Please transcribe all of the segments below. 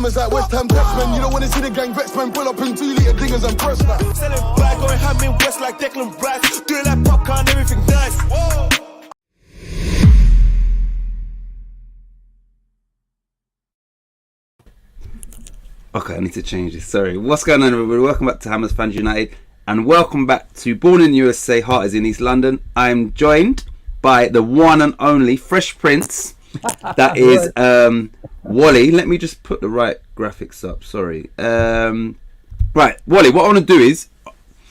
Hammers like West Ham taxmen. You don't wanna see the gang vex, man. Pull up in 2-litre dingers and press that. Selling bag, going ham in West like Declan Rice. Doing like popcorn, everything nice. Whoa. Okay, I need to change this. Sorry. What's going on, everybody? Welcome back to Hammers Fans United, and welcome back to Born in USA, Heart is in East London. I'm joined by the one and only Fresh Prince. That is Wally. Let me just put the right graphics up. Sorry. Right, Wally. What I want to do is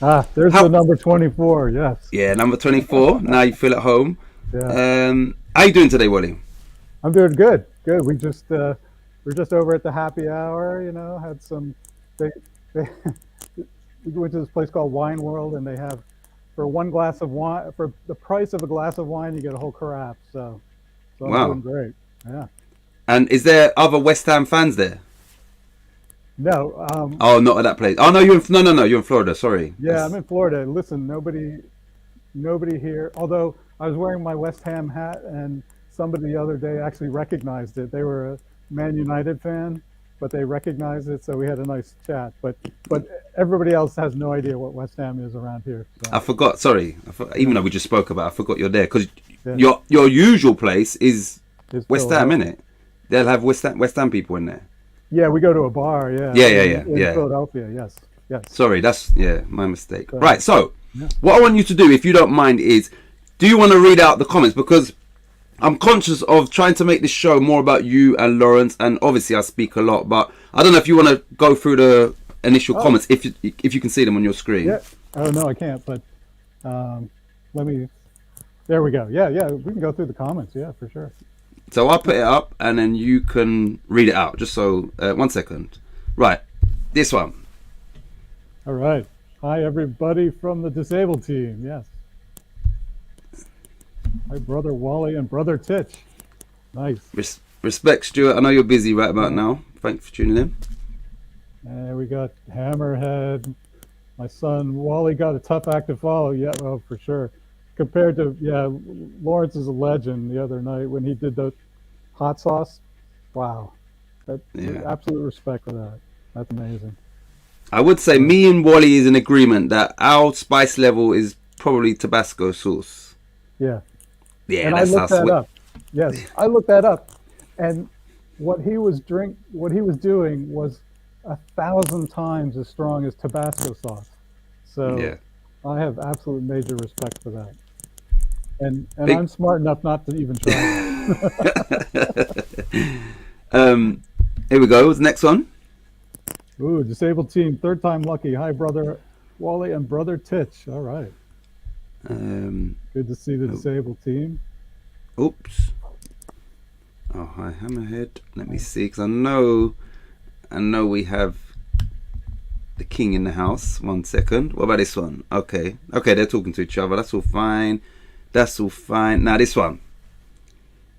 there's the number 24. Yes. Yeah, number 24. Now you feel at home. Yeah. How you doing today, Wally? I'm doing good. Good. We're just over at the happy hour. You know, had some. We went to this place called Wine World, and they have for one glass of wine, for the price of a glass of wine, you get a whole carafe. So wow, I'm doing great. Yeah. And is there other West Ham fans there? No. Oh, not at that place. Oh no, you're in Florida. Sorry. Yeah, I'm in Florida. Listen, nobody here. Although I was wearing my West Ham hat, and somebody the other day actually recognized it. They were a Man United fan, but they recognized it, so we had a nice chat. But everybody else has no idea what West Ham is around here. So. I forgot. Sorry, even though we just spoke about it, I forgot you're there because your usual place is West Ham, isn't it? They'll have West Ham people in there. Yeah, we go to a bar. Yeah. Yeah. In Philadelphia. Yes. Sorry, that's my mistake. Right. So, what I want you to do, if you don't mind, is do you want to read out the comments, because I'm conscious of trying to make this show more about you and Lawrence, and obviously I speak a lot, but I don't know if you want to go through the initial comments, if you can see them on your screen. Yeah. Oh no, I can't. But let me. There we go. Yeah. We can go through the comments. Yeah, for sure. So I'll put it up, and then you can read it out. Just so 1 second. Right, this one. All right. Hi everybody from the disabled team. Yes. Hi, brother Wally and brother Titch. Nice. Respect, Stuart. I know you're busy right about now. Thanks for tuning in. And we got Hammerhead. My son Wally got a tough act to follow. Yeah, well, for sure. Compared to, Lawrence is a legend the other night when he did the hot sauce. Wow. Absolute respect for that. That's amazing. I would say me and Wally is in agreement that our spice level is probably Tabasco sauce. Yeah. Yeah, and that's I looked that up. Yes, I looked that up, and what he was doing was 1,000 times as strong as Tabasco sauce. So I have absolute major respect for that, and I'm smart enough not to even try. Here we go. What's the next one? Ooh, disabled team, third time lucky. Hi, brother Wally and brother Titch. All right. Good to see the disabled team. Oops. Oh, hi, Hammerhead. Let me see, because I know we have the king in the house. 1 second. What about this one? Okay, they're talking to each other. That's all fine. Now this one.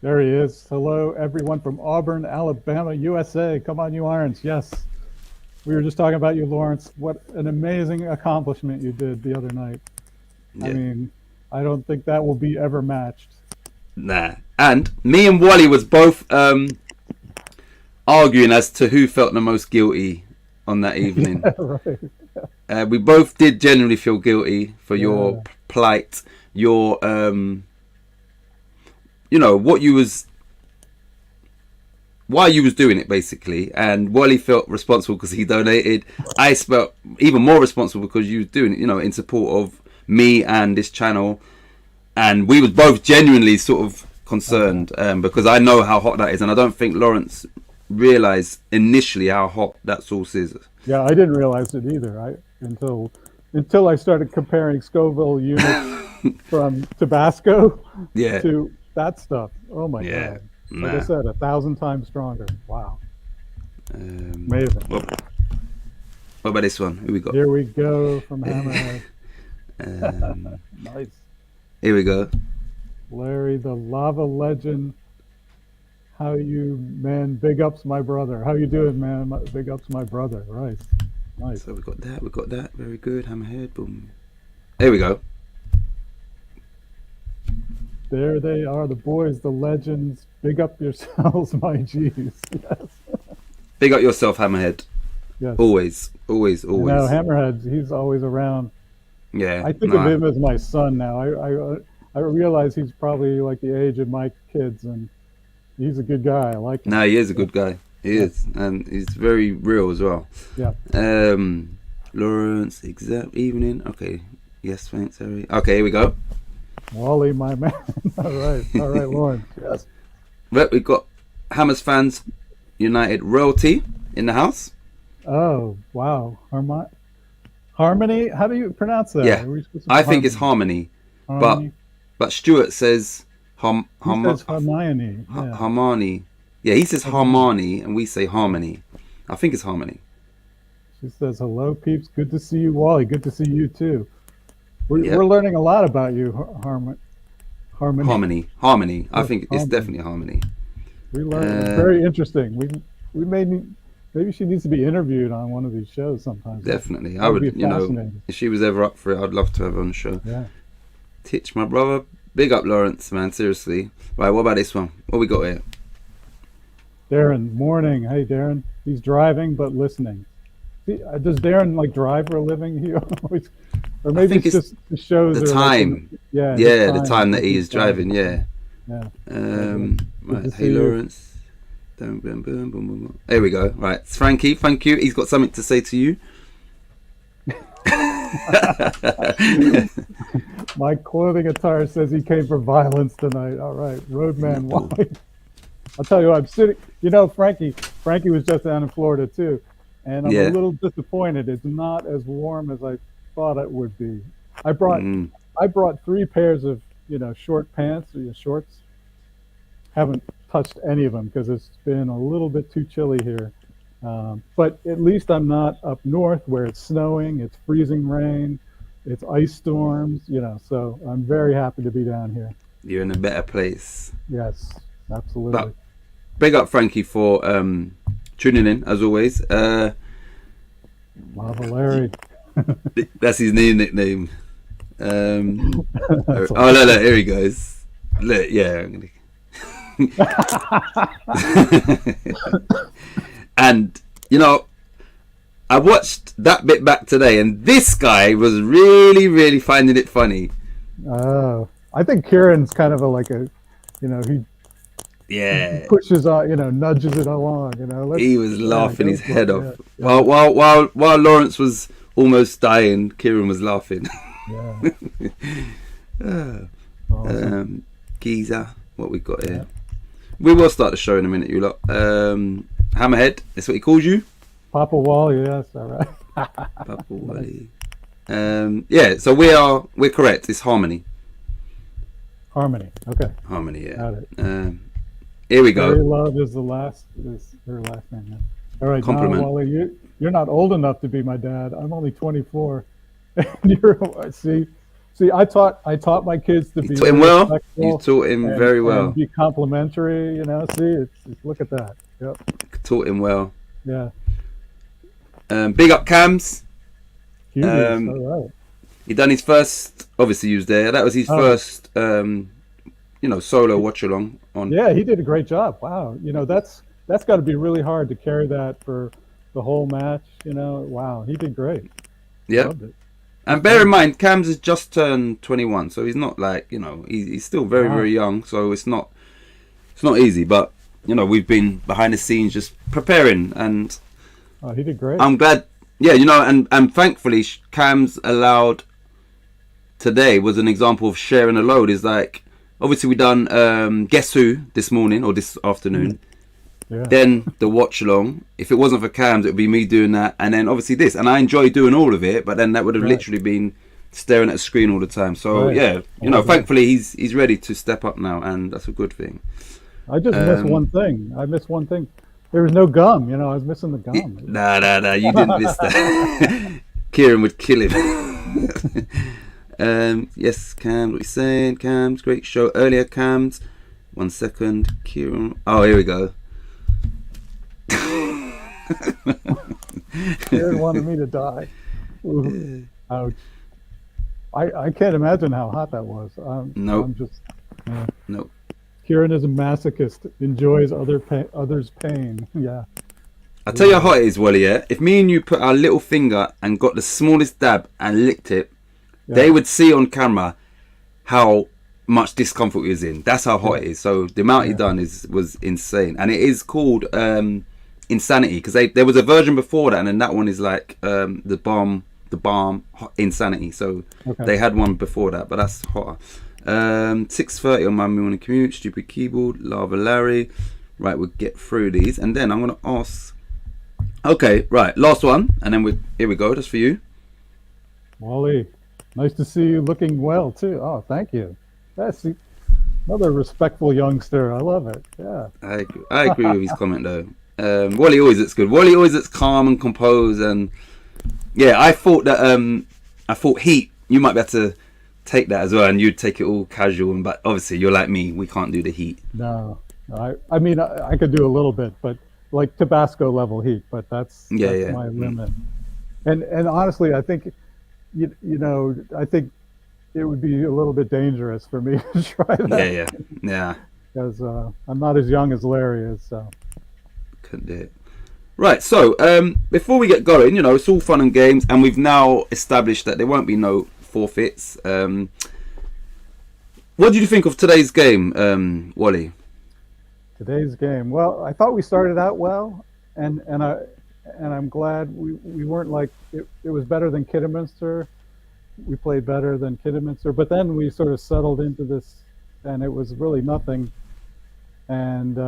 There he is. Hello, everyone from Auburn, Alabama, USA. Come on, you Irons. Yes. We were just talking about you, Lawrence. What an amazing accomplishment you did the other night. Yeah. I mean, I don't think that will be ever matched. Nah. And me and Wally was both arguing as to who felt the most guilty on that evening. Right. We both did genuinely feel guilty for your plight, your why you was doing it, basically. And Wally felt responsible because he donated. I felt even more responsible because you was doing it, in support of me and this channel. And we was both genuinely sort of concerned because I know how hot that is, and I don't think Lawrence realized initially how hot that sauce is. Yeah, I didn't realize it either. Until I started comparing Scoville units from Tabasco to that stuff. Oh my god! Like I said, 1,000 times stronger. Wow. Amazing. What about this one? Here we go. Here we go from Hammerhead. Nice. Here we go. Larry, the lava legend. How you, man? Big ups, my brother. How you doing, man? Big ups, my brother. Right. Nice. So we got that. Very good. Hammerhead. Boom. There we go. There they are, the boys, the legends. Big up yourselves, my G's. Yes. Big up yourself, Hammerhead. Yes. Always. No, Hammerhead, he's always around. Yeah. I think of him as my son now. I realize he's probably like the age of my kids, and he's a good guy. I like him. No, he is a good guy. He is, and he's very real as well. Yeah. Lawrence, exact evening. Okay. Yes, thanks, Harry. Okay, here we go. Wally, my man. All right, Lawrence. Yes. But we've got Hammers Fans United royalty in the house. Oh wow, Harmony. How do you pronounce that? Yeah, I think it's Harmony, but Stuart says He says Hermione. Yeah. Harmony. Yeah, he says Harmony, and we say Harmony. I think it's Harmony. She says, "Hello, peeps. Good to see you, Wally. Good to see you too." We're learning a lot about you, Harmony. Harmony. I think it's definitely Harmony. We learned. It's very interesting. We maybe she needs to be interviewed on one of these shows sometime. Definitely, I would. You know, if she was ever up for it, I'd love to have her on the show. Yeah. Titch, my brother. Big up, Lawrence, man. Seriously. Right, what about this one? What we got here? Darren, morning. Hey, Darren. He's driving but listening. Does Darren like drive for a living? He always, or maybe it's just the shows. The time. Like the time that he is driving. Yeah. Yeah. Right. Hey, Lawrence. Boom, boom, boom, boom, boom. There we go. Right, it's Frankie. Thank you. He's got something to say to you. My clothing attire says he came for violence tonight. All right, Roadman Wally. I'll tell you what, I'm sitting. You know, Frankie was just down in Florida too, and I'm a little disappointed. It's not as warm as I thought it would be. I brought 3 pairs of short pants, shorts. Haven't touched any of them because it's been a little bit too chilly here. But at least I'm not up north where it's snowing, it's freezing rain, it's ice storms, so I'm very happy to be down here. You're in a better place. Yes, absolutely. But big up Frankie for tuning in, as always. Lava Larry. That's his new nickname. Look, here he goes. Look, yeah, I'm gonna... And I watched that bit back today, and this guy was really finding it funny. Oh, I think Kieran's kind of he pushes on, nudges it along. He was laughing his head off. Yeah. While Lawrence was almost dying, Kieran was laughing. Yeah. Awesome. Giza, what we got here? We will start the show in a minute, you lot. Hammerhead, that's what he calls you? Papa Wally, yes, all right. Papa Wally. So we're correct. It's Harmony. Harmony, okay. Harmony, yeah. Got it. Here we go. Very Love is her last name. Yeah. All right, Compliment. now, Wally, you're not old enough to be my dad. I'm only 24. And See, I taught my kids to be taught him well. You taught him very well. And be complimentary, look at that. Yep. Taught him well. Yeah. Big up Cams. All right. He done his first. Obviously, he was there. That was his first. Solo watch along on. Yeah, he did a great job. Wow. That's got to be really hard to carry that for the whole match. Wow, he did great. Yeah. And bear in mind, Cams has just turned 21, so he's not he's still very young. So it's not easy, but we've been behind the scenes just preparing, and he did great. I'm glad, and thankfully Cams allowed today was an example of sharing a load. Is like obviously we done Guess Who this morning or this afternoon. Yeah. Then the watch along. If it wasn't for Cams, it would be me doing that, and then obviously this. And I enjoy doing all of it, but then that would have literally been staring at a screen all the time. So thankfully he's ready to step up now, and that's a good thing. I just missed one thing. There was no gum. I was missing the gum. Nah, you didn't miss that. Kieran would kill him. Yes, Cams, what you saying? Cams, great show earlier. Cams, 1 second. Kieran. Oh, here we go. Kieran wanted me to die. Ooh. Ouch. I can't imagine how hot that was. Nope. Nope. Kieran is a masochist, enjoys others' pain. Yeah. I tell you how hot it is, Wally. Yeah, if me and you put our little finger and got the smallest dab and licked it, they would see on camera how much discomfort he was in. That's how hot it is. So the amount he done was insane, and it is called Insanity, because there was a version before that, and then that one is like the balm Insanity. So they had one before that, but that's hotter. 6:30 on my morning commute. Stupid keyboard. Lava Larry. Right, we'll get through these, and then I'm gonna ask. Okay, right, last one, and then here we go. That's for you, Wally. Nice to see you looking well too. Oh, thank you. That's another respectful youngster. I love it. Yeah. I agree with his comment though. Wally always looks good. Wally always looks calm and composed, and yeah, I thought heat. You might be able to take that as well, and you'd take it all casual. But obviously, you're like me. We can't do the heat. No, I mean, I could do a little bit, but like Tabasco level heat. But that's my limit. And honestly, I think you know, I think it would be a little bit dangerous for me to try that. Yeah. Because I'm not as young as Larry is, so. Couldn't do it. Right, so before we get going, you know, it's all fun and games, and we've now established that there won't be no forfeits. What did you think of today's game, Wally? Today's game. Well, I thought we started out well, and I'm glad we weren't like it was better than Kidderminster. We played better than Kidderminster, but then we sort of settled into this, and it was really nothing. And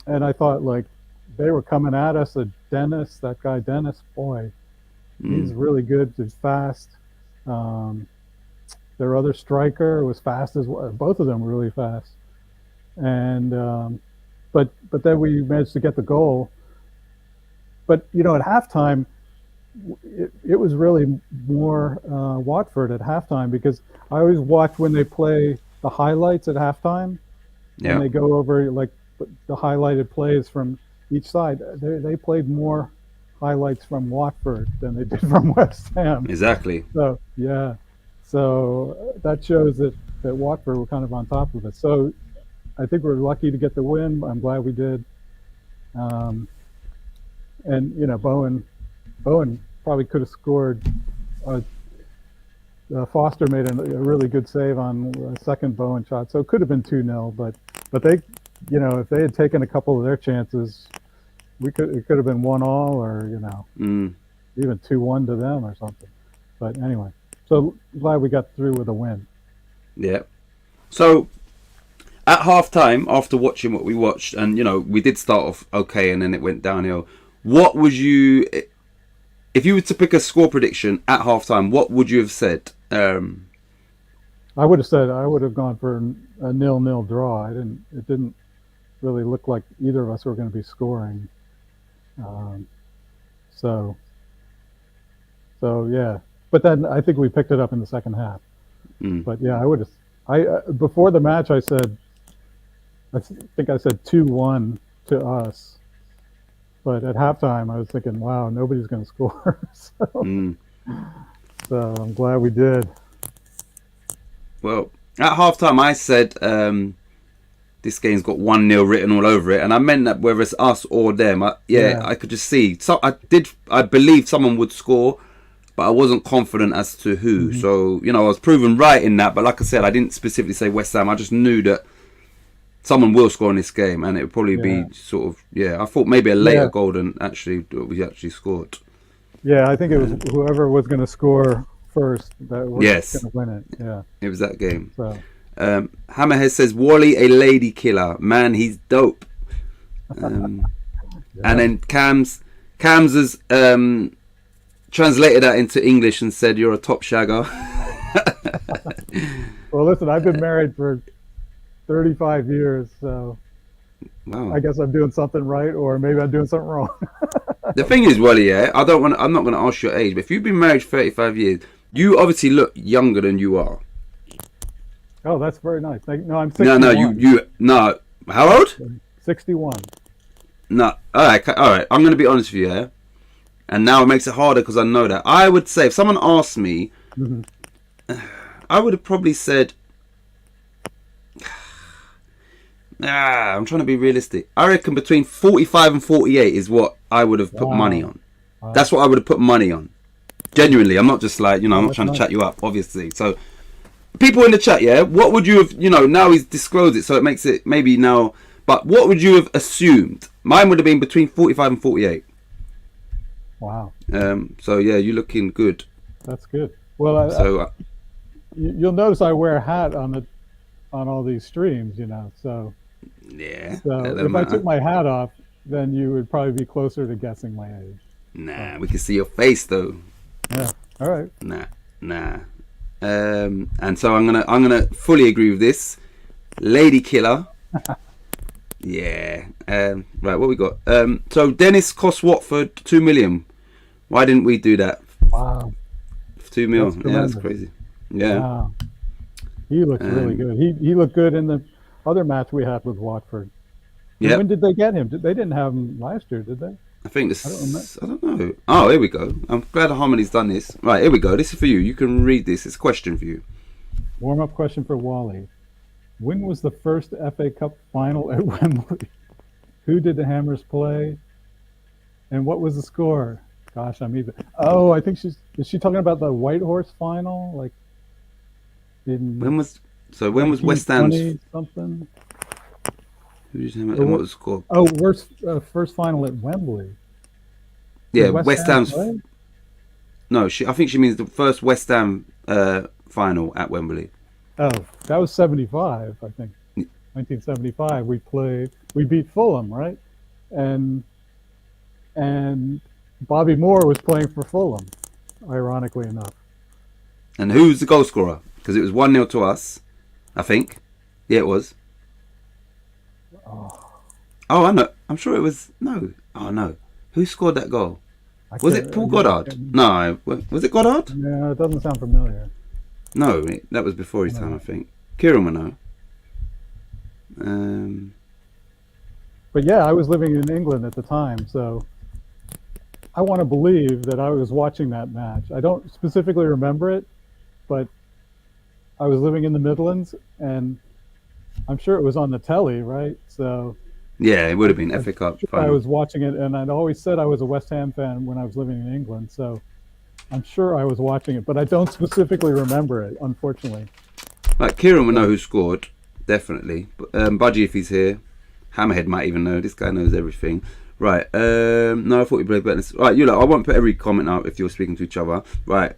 I thought, like, they were coming at us. That guy Dennis, boy, he's really good. He's fast. Their other striker was fast as well. Both of them were really fast. And but then we managed to get the goal. But you know, at halftime, it was really more Watford at halftime, because I always watch when they play the highlights at halftime, and they go over like the highlighted plays from each side. They played more highlights from Watford than they did from West Ham. Exactly. So yeah, so that shows that Watford were kind of on top of it. So I think we're lucky to get the win. I'm glad we did. And you know, Bowen probably could have scored. Foster made a really good save on a second Bowen shot, so it could have been 2-0. But they, you know, if they had taken a couple of their chances, it could have been 1-1, or you know, even 2-1 to them or something. But anyway, so glad we got through with a win. Yeah. So at halftime, after watching what we watched, and you know, we did start off okay, and then it went downhill. What would you, if you were to pick a score prediction at halftime, what would you have said? I would have gone for a 0-0 draw. It didn't really look like either of us were going to be scoring. So yeah. But then I think we picked it up in the second half. But yeah, before the match I think I said 2-1 to us. But at halftime, I was thinking, wow, nobody's going to score. So I'm glad we did. Well, at halftime, I said this game's got 1-0 written all over it. And I meant that whether it's us or them, I could just see. So I believed someone would score, but I wasn't confident as to who. So, you know, I was proven right in that. But like I said, I didn't specifically say West Ham. I just knew that someone will score in this game, and it would probably be sort of, I thought maybe a later goal than we actually scored. Yeah, I think it was whoever was going to score first that was going to win it. Yeah, it was that game. So Hammerhead says, Wally a lady killer. Man, he's dope. And then Cams has translated that into English and said, you're a top shagger. Well, listen, I've been married for 35 years, so I guess I'm doing something right, or maybe I'm doing something wrong. The thing is, Wally, I'm not going to ask your age, but if you've been married for 35 years, you obviously look younger than you are. Oh, that's very nice. No, I'm 61. No, how old? 61. No, all right. I'm going to be honest with you, and now it makes it harder because I know that. I would say, if someone asked me, I would have probably said, I'm trying to be realistic. I reckon between 45 and 48 is what I would have put money on. That's what I would have put money on. Genuinely, I'm not just like, I'm not trying to chat you up, obviously. So, people in the chat, yeah, what would you have, now he's disclosed it, so it makes it maybe now, but what would you have assumed? Mine would have been between 45 and 48. Wow. So, yeah, you're looking good. That's good. Well, you'll notice I wear a hat on all these streams, so. Yeah. So if I took my hat off, then you would probably be closer to guessing my age. Nah, we can see your face, though. Yeah. All right. Nah. And so I'm gonna fully agree with this. Lady Killer. Yeah. Right, what we got? So Dennis cost Watford 2 million. Why didn't we do that? Wow. 2 mil. Yeah, that's crazy. Yeah. Wow. He looked really good. He looked good in the other match we had with Watford. Yeah. When did they get him? They didn't have him last year, did they? I think this. I don't know. Oh, here we go. I'm glad Harmony's done this. Right, here we go. This is for you. You can read this. It's a question for you. Warm-up question for Wally. When was the first FA Cup final at Wembley? Who did the Hammers play? And what was the score? Gosh, I'm even. Oh, I think is she talking about the White Horse final? Like when was West Ham's something? And what was the score? Oh, first final at Wembley. Yeah, West Ham's. No, I think she means the first West Ham final at Wembley. Oh, that was 75, I think. 1975. We beat Fulham, right? And Bobby Moore was playing for Fulham, ironically enough. And who's the goal scorer? Because it was 1-0 to us, I think. Yeah, it was. Oh, I know. I'm sure it was. No. Oh, no. Who scored that goal? Was it Paul Goddard? No. Was it Goddard? No, it doesn't sound familiar. No, that was before his time, I think. Kieran will know. But yeah, I was living in England at the time, so I want to believe that I was watching that match. I don't specifically remember it, but I was living in the Midlands, and I'm sure it was on the telly, right? So yeah, it would have been FA Cup. I was watching it, and I'd always said I was a West Ham fan when I was living in England, so I'm sure I was watching it, but I don't specifically remember it, unfortunately. Like Kieran will know who scored, definitely. Budgie, if he's here, Hammerhead might even know. This guy knows everything. Right. No, I thought you played better. Right, I won't put every comment out if you're speaking to each other. Right.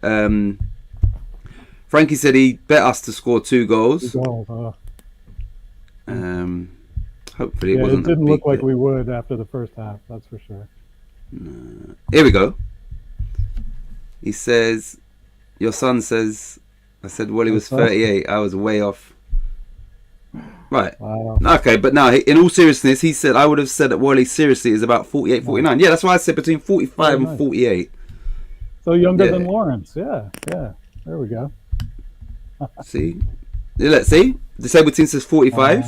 Frankie said he bet us to score 2 goals. 2 goals. Hopefully it wasn't. It didn't look like we would after the first half. That's for sure. Here we go. He says, your son says, I said Wally was 38. I was way off. Right. Wow. Okay, but now, in all seriousness, he said, I would have said that Wally seriously is about 48, 49. Yeah, that's why I said between 45 and 48. So younger than Lawrence. Yeah. There we go. See? Let's see. Disabled Teen says 45.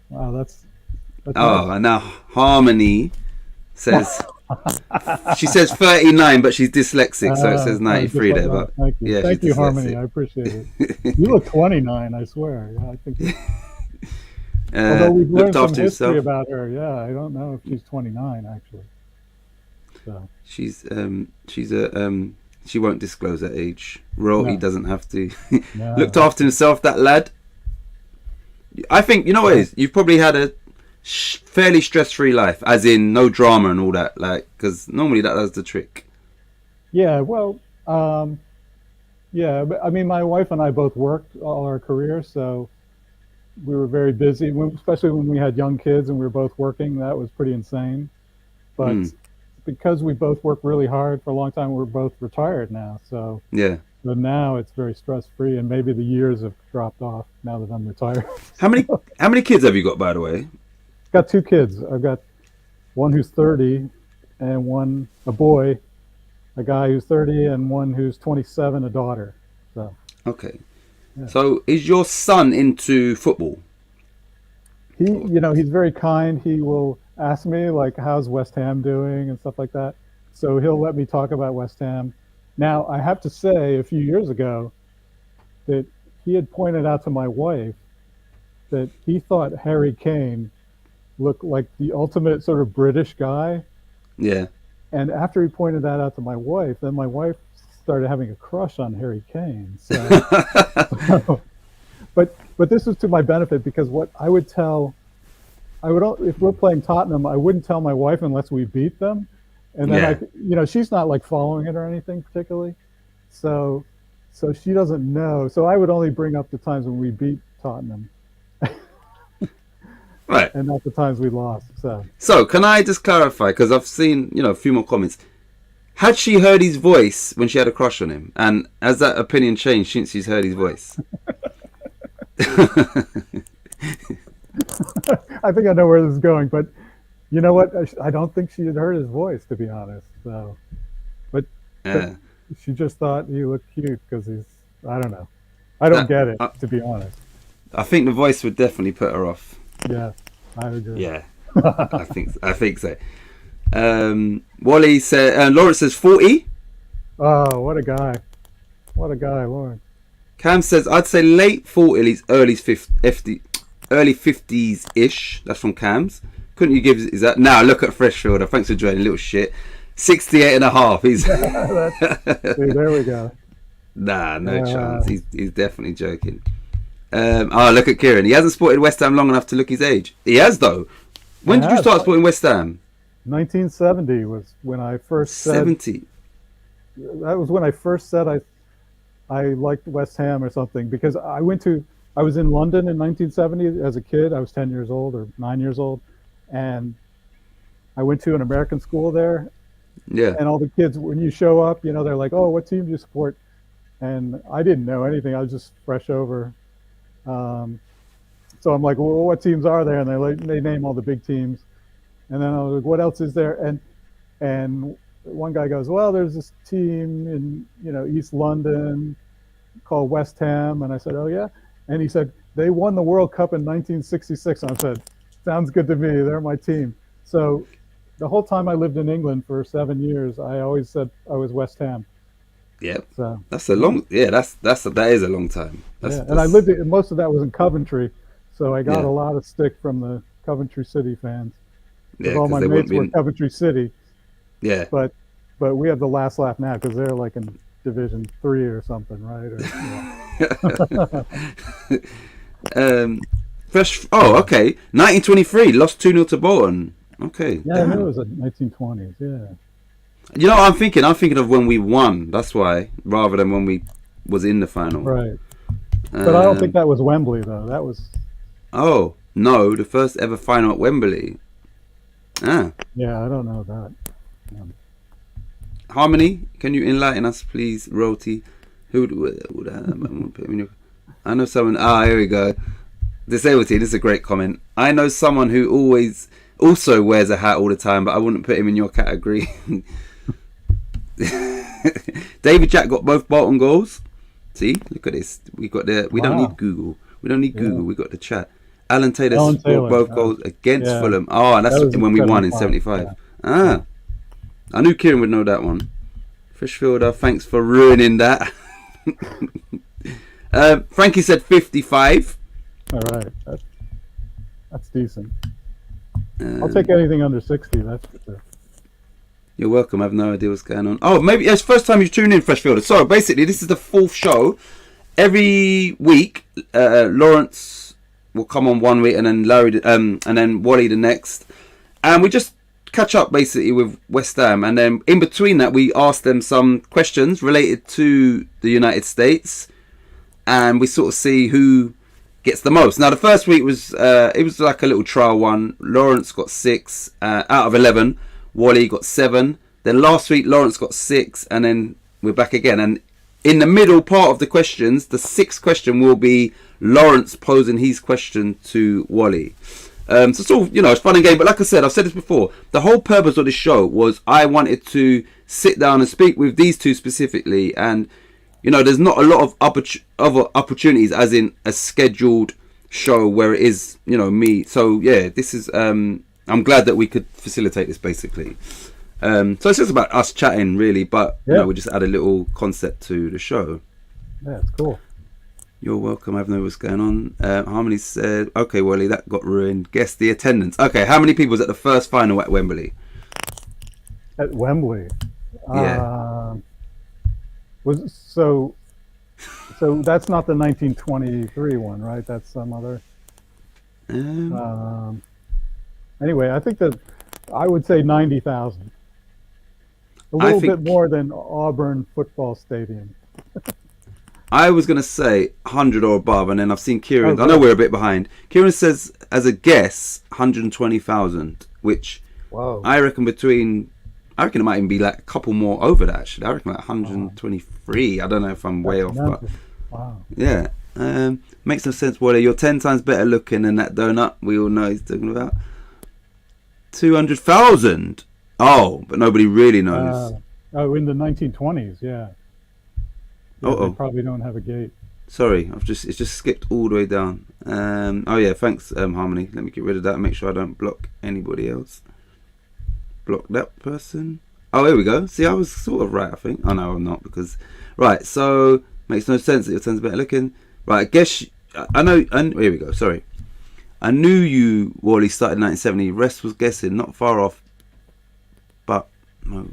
Wow, that's nice. And now Harmony says she says 39, but she's dyslexic, so it says 93 there. But thank you, yeah, thank you, Harmony. I appreciate it. You look 29, I swear. Yeah, I think. Although we've learned some history about her. Yeah, I don't know if she's 29 actually. So. She won't disclose that age. He doesn't have to. No. Looked after himself, that lad. I think, you know what it is? You've probably had a fairly stress-free life, as in no drama and all that, because normally that does the trick. Yeah, well, yeah, I mean, my wife and I both worked all our careers, so we were very busy, especially when we had young kids and we were both working. That was pretty insane. But because we both worked really hard for a long time, we're both retired now. So yeah. But now it's very stress-free, and maybe the years have dropped off now that I'm retired. How many kids have you got, by the way? Got 2 kids. I've got one who's 30 and a boy, a guy who's 30, and one who's 27, a daughter. So okay. Yeah. So is your son into football? He's very kind. He will ask me, like, how's West Ham doing and stuff like that. So he'll let me talk about West Ham. Now, I have to say, a few years ago, that he had pointed out to my wife that he thought Harry Kane looked like the ultimate sort of British guy. Yeah. And after he pointed that out to my wife, then my wife started having a crush on Harry Kane. But this was to my benefit, because what I would tell, if we're playing Tottenham, I wouldn't tell my wife unless we beat them. And then she's not like following it or anything particularly. So she doesn't know. So I would only bring up the times when we beat Tottenham. Right. And not the times we lost. So can I just clarify, because I've seen, a few more comments. Had she heard his voice when she had a crush on him? And has that opinion changed since she's heard his voice? I think I know where this is going, but you know what? I don't think she had heard his voice, to be honest. But she just thought he looked cute because I don't know. I don't get it, to be honest. I think the voice would definitely put her off. Yeah, I agree. Yeah, I think so. Wally said, Lawrence says 40. Oh, what a guy, Lawrence. Cam says, I'd say late 40s, early 50s ish. That's from Cam's. Couldn't you give? Is that now? Look at Freshfielder. Thanks for joining, little shit. 68 and a half. He's See, there we go. Nah, no chance. He's definitely joking. Look at Kieran. He hasn't supported West Ham long enough to look his age. He has, though. When did you start supporting West Ham? 1970 was when I first said. 70. That was when I first said I liked West Ham or something, because I was in London in 1970 as a kid. I was 10 years old or 9 years old, and I went to an American school there. Yeah. And all the kids, when you show up, they're like, "Oh, what team do you support?" And I didn't know anything. I was just fresh over. So I'm like, "Well, what teams are there?" And they name all the big teams. And then I was like, "What else is there?" And one guy goes, "Well, there's this team in East London called West Ham." And I said, "Oh yeah." And he said, "They won the World Cup in 1966." And I said, "Sounds good to me. They're my team." So the whole time I lived in England for 7 years, I always said I was West Ham. Yep. So that's a long. Yeah, that is a long time. And I lived in, most of that was in Coventry, so I got a lot of stick from the Coventry City fans. Because all my mates were Coventry City. Yeah. But we have the last laugh now because they're like in Division 3 or something, right? Okay. 1923, lost 2-0 to Bolton. Okay. Yeah, I knew it was the 1920s. Yeah. You know what I'm thinking? I'm thinking of when we won. That's why, rather than when we was in the final. Right. But I don't think that was Wembley, though. That was. Oh no, the first ever final at Wembley. Ah. Yeah, I don't know that. Harmony, can you enlighten us, please, Roti? I know someone. Here we go. Disabled team. This is a great comment. I know someone who also wears a hat all the time, but I wouldn't put him in your category. David Jack got both Bolton goals. See, look at this. We got the. We don't need Google. We don't need Google. We got the chat. Alan Taylor scored both goals against Fulham. Oh, and that's when we won in 75. Yeah. I knew Kieran would know that one. Freshfielder, thanks for ruining that. Frankie said 55. All right, that's decent. I'll take anything under 60. That's for sure. You're welcome. I have no idea what's going on. Oh, maybe it's first time you've tuned in, Freshfielder. So basically, this is the 4th show. Every week, Lawrence will come on one week, and then Larry, and then Wally the next, and we just catch up basically with West Ham, and then in between that, we ask them some questions related to the United States, and we sort of see who gets the most. Now, the first week was it was like a little trial one. Lawrence got 6 out of 11. Wally got 7. Then last week, Lawrence got 6, and then we're back again. And in the middle part of the questions, the 6th question will be Lawrence posing his question to Wally. So it's all, it's fun and game. But like I said, I've said this before. The whole purpose of this show was I wanted to sit down and speak with these two specifically. And, there's not a lot of other opportunities, as in a scheduled show where it is, me. So, yeah, this is... I'm glad that we could facilitate this, basically. So it's just about us chatting, really. But, we just add a little concept to the show. Yeah, it's cool. You're welcome. I have no what's going on. Harmony said, okay, Wally, that got ruined. Guess the attendance. Okay, how many people was at the first final at Wembley? At Wembley. Yeah. So that's not the 1923 one, right? That's some other. Anyway, I think that I would say 90,000. A little bit more than Auburn football stadium. I was going to say 100 or above, and then I've seen Kieran. I know we're a bit behind. Kieran says, as a guess, 120,000, which I reckon I reckon it might even be like a couple more over that, actually. I reckon like 123. I don't know if I'm way off, but yeah. Makes no sense, Wally. You're 10 times better looking than that donut we all know he's talking about. 200,000. Oh, but nobody really knows. In the 1920s, yeah. They probably don't have a gate. Sorry, it's just skipped all the way down. Oh yeah, thanks, Harmony. Let me get rid of that and make sure I don't block anybody else. Block that person. Oh, here we go. See, I was sort of right, I think. Oh no, I'm not, because right. So makes no sense that your 10's better looking. Right, I guess I know. And here we go. Sorry, I knew you, Wally, started in 1970. Rest was guessing, not far off. But no.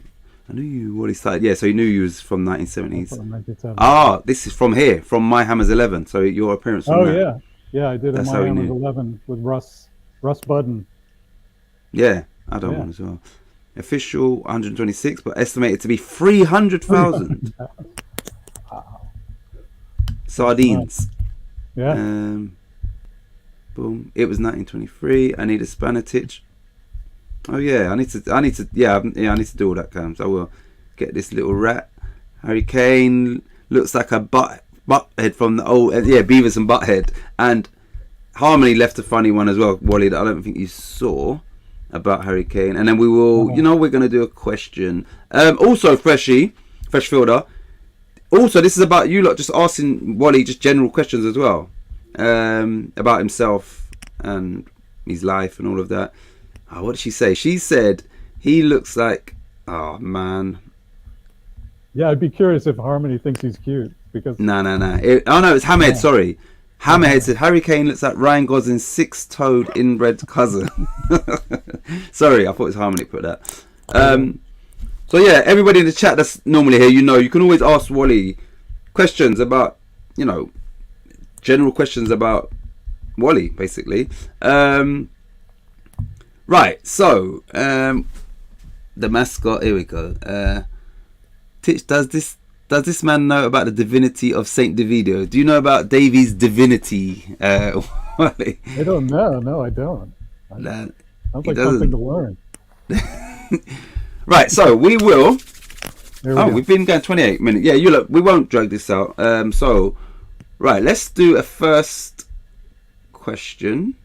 I knew you already started. Yeah, so you knew you was from 1970s. From 1970s. This is from here, from My Hammers 11. So your appearance from that. Yeah, I did a My Hammers 11 with Russ Budden. Yeah, I done one as well. Official 126, but estimated to be 300,000. Sardines. Yeah. Boom. It was 1923. I need a Spanatich. Oh yeah, I need to do all that, Cams. I will get this little rat. Harry Kane looks like a butthead from the old Beavis and Butthead. And Harmony left a funny one as well, Wally, that I don't think you saw about Harry Kane. And then we will, we're going to do a question. Also, Fresh Fielder. Also, this is about you lot just asking Wally just general questions as well, about himself and his life and all of that. Oh, what did she say? She said he looks like. Oh man. Yeah, I'd be curious if Harmony thinks he's cute because. No. It's Hammerhead. Sorry, Hammerhead said Harry Kane looks like Ryan Gosling's six-toed inbred cousin. Sorry, I thought it was Harmony put that. So yeah, everybody in the chat that's normally here, you can always ask Wally questions about, general questions about Wally, basically. Right, so the mascot. Here we go. Titch, does this man know about the divinity of Saint Davido? Do you know about Davy's divinity? Wally? I don't know. No, I don't. Sounds like something to learn. Right, so we will. We've been going 28 minutes. Yeah, you look. We won't drag this out. So, right, let's do a first question.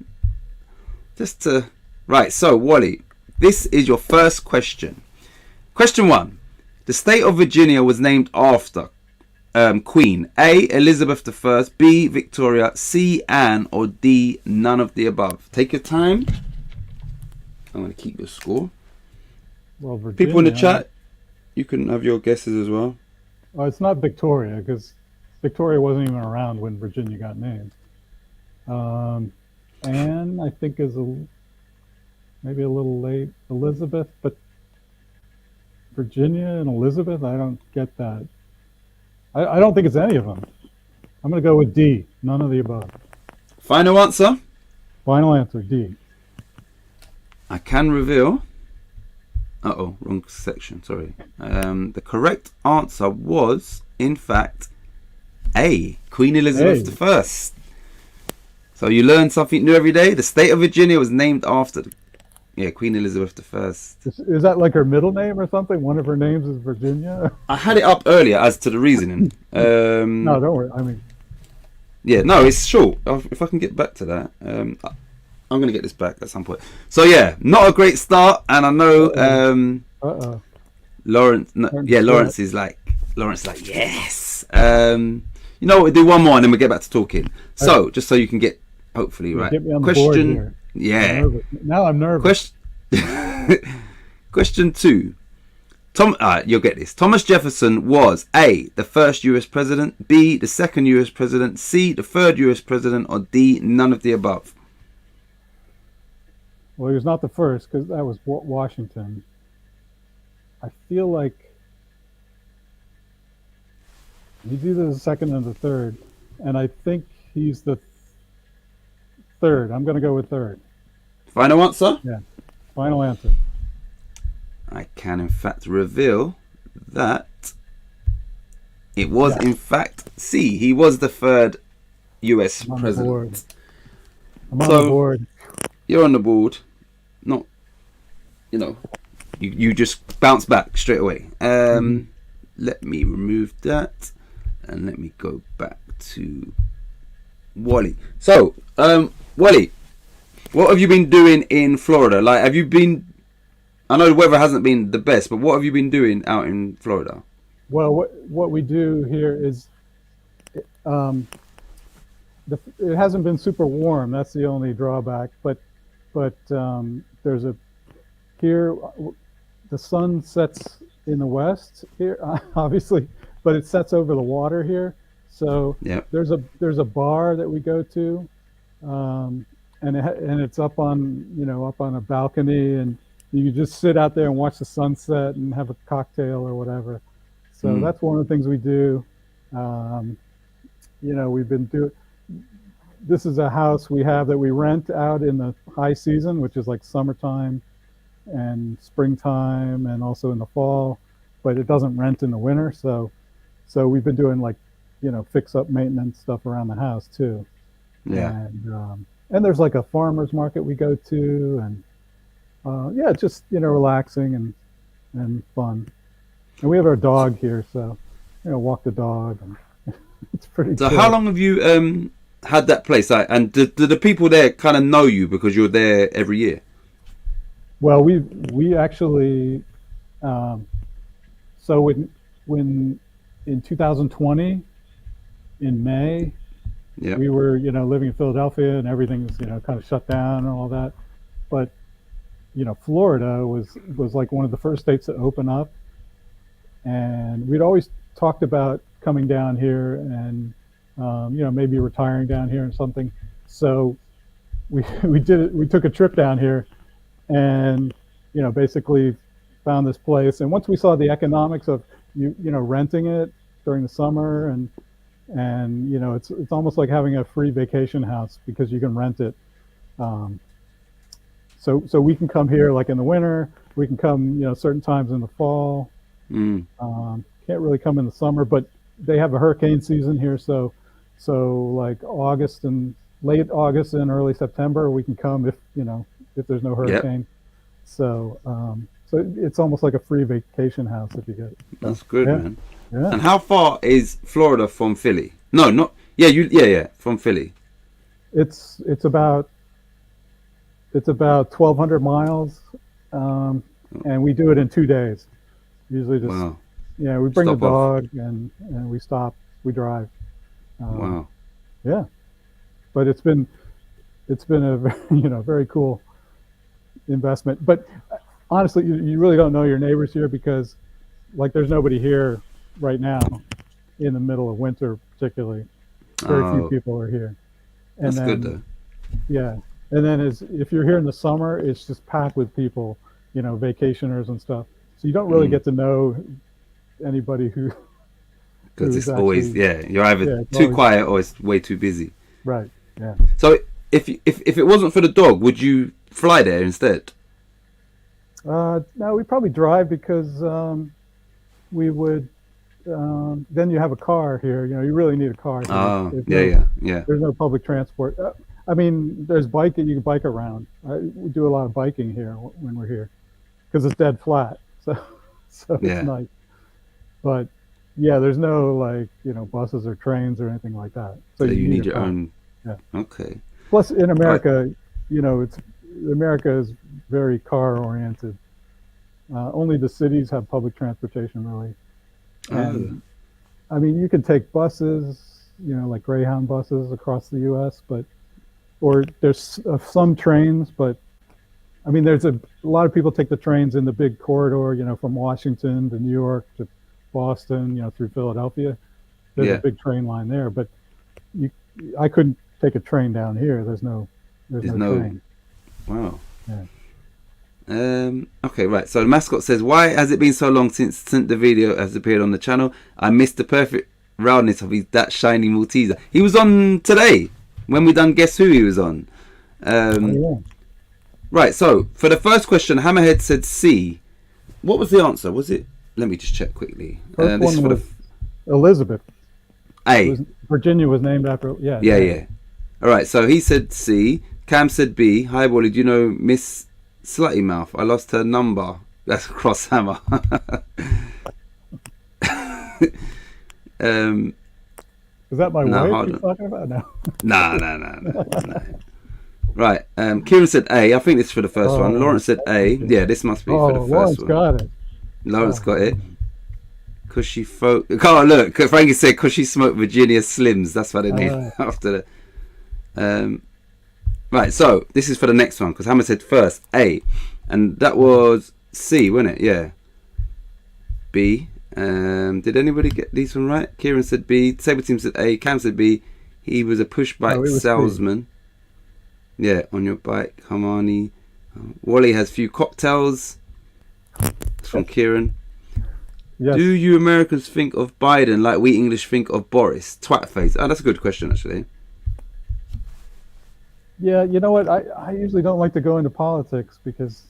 Right, so Wally, this is your first question. Question 1. The state of Virginia was named after Queen. A. Elizabeth I. B. Victoria. C. Anne. Or D. None of the above. Take your time. I'm going to keep your score. Well, Virginia, people in the chat, you can have your guesses as well. Oh, it's not Victoria, because Victoria wasn't even around when Virginia got named. Anne, I think, is maybe a little late. Elizabeth, but Virginia and Elizabeth, I don't get that. I don't think it's any of them. I'm going to go with D. None of the above. Final answer? Final answer, D. I can reveal. Wrong section, sorry. The correct answer was, in fact, A. Queen Elizabeth I. So you learn something new every day. The state of Virginia was named after Queen Elizabeth I. Is that like her middle name or something? One of her names is Virginia? I had it up earlier as to the reasoning. No, don't worry. I mean... Yeah, no, it's short. If I can get back to that. I'm going to get this back at some point. So yeah, not a great start. And I know Lawrence... Lawrence is like, yes. You know what, we'll do one more and then we'll get back to talking. So, just so you can get, hopefully, right. Get me on the board here. Yeah. Now I'm nervous. Question 2. You'll get this. Thomas Jefferson was A, the first US president, B, the second US president, C, the third US president, or D, none of the above. Well, he was not the first because that was Washington. I feel like he's either the second or the third, and I think he's the third. I'm going to go with third. Final answer? Yeah, final answer. I can in fact reveal that it was in fact C. He was the third US president. I'm on the board. You're on the board. Not, you just bounce back straight away. Let me remove that and let me go back to Wally. So, Wally, what have you been doing in Florida? Like, have you been? I know the weather hasn't been the best, but what have you been doing out in Florida? Well, what we do here is, it hasn't been super warm. That's the only drawback. But there's here the sun sets in the west here, obviously, but it sets over the water here. So there's a bar that we go to, and it's up on a balcony, and you can just sit out there and watch the sunset and have a cocktail or whatever. So that's one of the things we do. We've been doing. This is a house we have that we rent out in the high season, which is like summertime and springtime, and also in the fall. But it doesn't rent in the winter, so we've been doing like, fix up maintenance stuff around the house too. Yeah. And there's like a farmer's market we go to, and just relaxing and fun. And we have our dog here, so walk the dog, and it's pretty. So chill. how long have you had that place? And do the people there kind of know you because you're there every year? Well, we actually. So when in 2020, in May, we were living in Philadelphia, and everything's kind of shut down and all that. But Florida was like one of the first states to open up, and we'd always talked about coming down here and maybe retiring down here or something. So we did it. We took a trip down here, and basically found this place. And once we saw the economics of renting it during the summer, and it's almost like having a free vacation house because you can rent it. So we can come here like in the winter. We can come certain times in the fall. Can't really come in the summer, but they have a hurricane season here. So like late August and early September, we can come if there's no hurricane. Yep. So it's almost like a free vacation house if you get it. That's good, man. Yeah. And how far is Florida from Philly? No, not from Philly. It's about 1,200 miles, and we do it in 2 days. Usually just we bring the dog and we stop, we drive. Wow. Yeah, but it's been a very cool investment. But honestly, you really don't know your neighbors here because like there's nobody here right now in the middle of winter, particularly. Very few people are here. And that's good though. Yeah. And then if you're here in the summer, it's just packed with people, vacationers and stuff. So you don't really get to know anybody who. Because it's always you're either too quiet or it's way too busy. Right. Yeah. So if it wasn't for the dog, would you fly there instead? No, we'd probably drive because we would. Then you have a car here. You really need a car here. Oh, yeah. There's no public transport. I mean, there's biking. You can bike around. We do a lot of biking here when we're here because it's dead flat. So it's nice. But yeah, there's no buses or trains or anything like that. So you need your car. own. Yeah. Okay. Plus, in America, America is very car oriented. Only the cities have public transportation, really. And, I mean, you can take buses, like Greyhound buses across the U.S., or there's some trains, but I mean, there's a lot of people take the trains in the big corridor, from Washington to New York to Boston, through Philadelphia. There's Yeah. a big train line there, but I couldn't take a train down here. There's no train. Wow. Yeah. Okay, right. So the mascot says, "Why has it been so long since the video has appeared on the channel? I missed the perfect roundness of that shiny Malteser. He was on today when we done Guess Who he was on. Yeah. Right. So for the first question, Hammerhead said C. What was the answer? Was it? Let me just check quickly. First This is one for was Elizabeth. A. Virginia was named after. Yeah. Yeah. All right. So he said C. Cam said B. Hi, Wally. Do you know Miss Slutty Mouth? I lost her number. That's Cross Hammer. Is that my No, wife hold you're on. talking about? No. No. Right. Kieran said A. I think this is for the first one. Lawrence said A. Yeah, this must be for the first Lawrence one. got it. Lawrence got it. Cause she oh look, Frankie said cause she smoked Virginia Slims. That's why they named it after the. Right. So this is for the next one because Hammer said first A, and that was C, wasn't it? Yeah. B. Did anybody get these one right? Kieran said B. Saber Team said A. Cam said B. He was a push bike salesman. Yeah, on your bike, Hermione. Wally has few cocktails. It's from Kieran. Yes. Do you Americans think of Biden like we English think of Boris? Twat face. Oh, that's a good question, actually. Yeah, you know what? I usually don't like to go into politics because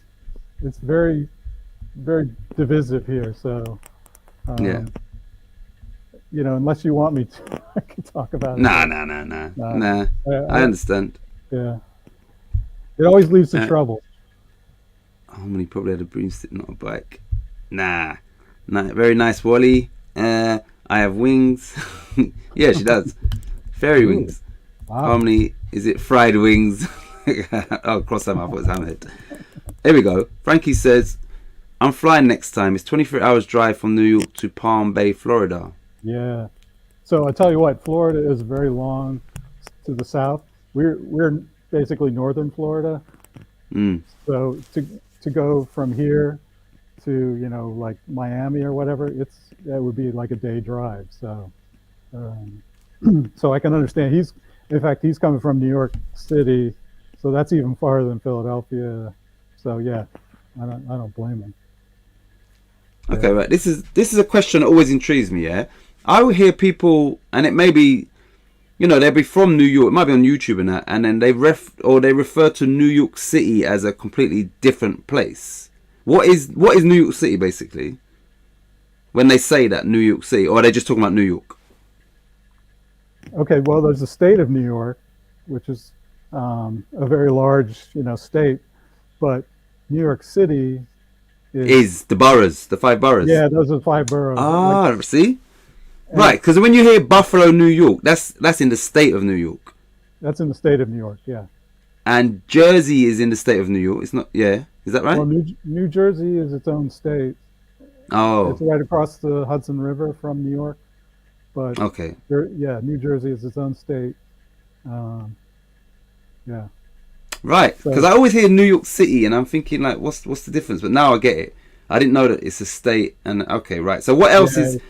it's very, very divisive here. So, Yeah. Unless you want me to, I can talk about it. Nah. I understand. Yeah. It always leads to trouble. Harmony probably had a broomstick, not a bike. Nah. Very nice, Wally. I have wings. Yeah, she does. Fairy wings. Wow. Harmony, is it fried wings? Oh, cross that. I thought it was hammered. Here we go. Frankie says, I'm flying next time. It's 23 hours drive from New York to Palm Bay, Florida. Yeah. So I tell you what, Florida is very long to the south. We're basically northern Florida. So to go from here to like Miami or whatever, that would be like a day drive. So so I can understand. In fact he's coming from New York City, so that's even farther than Philadelphia. So yeah, I don't blame him. Okay, right. This is a question that always intrigues me. Yeah, I will hear people, and it may be, they'll be from New York. It might be on YouTube and that, and then they refer to New York City as a completely different place. What is New York City basically? When they say that New York City, or are they just talking about New York? Okay, well, there's the state of New York, which is a very large, state, but New York City is the boroughs, the 5 boroughs. Yeah, those are 5 boroughs. Ah, see, right? Because when you hear Buffalo, New York, that's in the state of New York. That's in the state of New York, yeah. And Jersey is in the state of New York. It's not, yeah. Is that right? Well, New Jersey is its own state. Oh, it's right across the Hudson River from New York. But okay. New Jersey is its own state. Yeah. Right, because I always hear New York City, and I'm thinking like, what's the difference? But now I get it. I didn't know that it's a state. And okay, right. So what else is?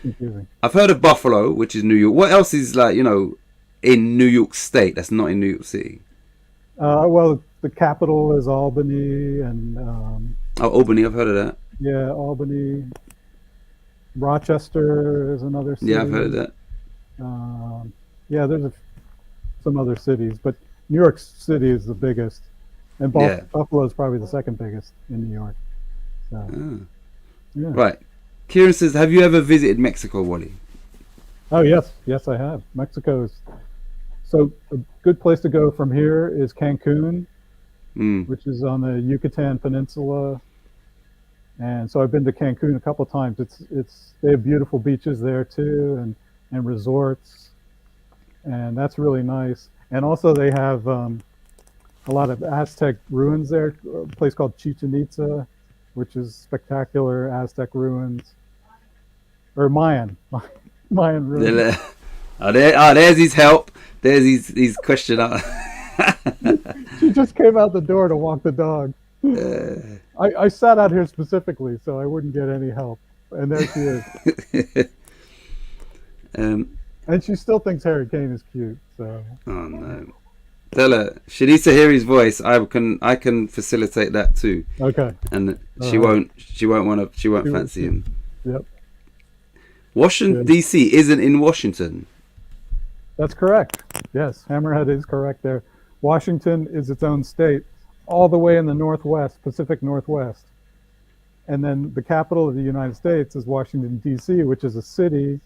I've heard of Buffalo, which is New York. What else is like in New York State that's not in New York City? Well, the capital is Albany, and Albany. I've heard of that. Yeah, Albany. Rochester is another city. Yeah, I've heard of that. Yeah, there's some other cities, but New York City is the biggest, and Buffalo is probably the second biggest in New York. So, yeah. Right. Kieran says, have you ever visited Mexico, Wally? Oh, yes, I have. Mexico's. So a good place to go from here is Cancun, which is on the Yucatan Peninsula. And so I've been to Cancun a couple of times. They have beautiful beaches there too, and resorts, and that's really nice. And also they have a lot of Aztec ruins there. A place called Chichen Itza, which is spectacular Aztec ruins, or Mayan ruins. There's his help. There's his question out. She just came out the door to walk the dog. I sat out here specifically so I wouldn't get any help. And there she is. And she still thinks Harry Kane is cute. So. Oh no. Tell her she needs to hear his voice. I can facilitate that too. Okay. And she won't fancy him. Yep. Washington Good. D.C. isn't in Washington. That's correct. Yes, Hammerhead is correct there. Washington is its own state, all the way in the Northwest, Pacific Northwest. And then the capital of the United States is Washington, D.C., which is a city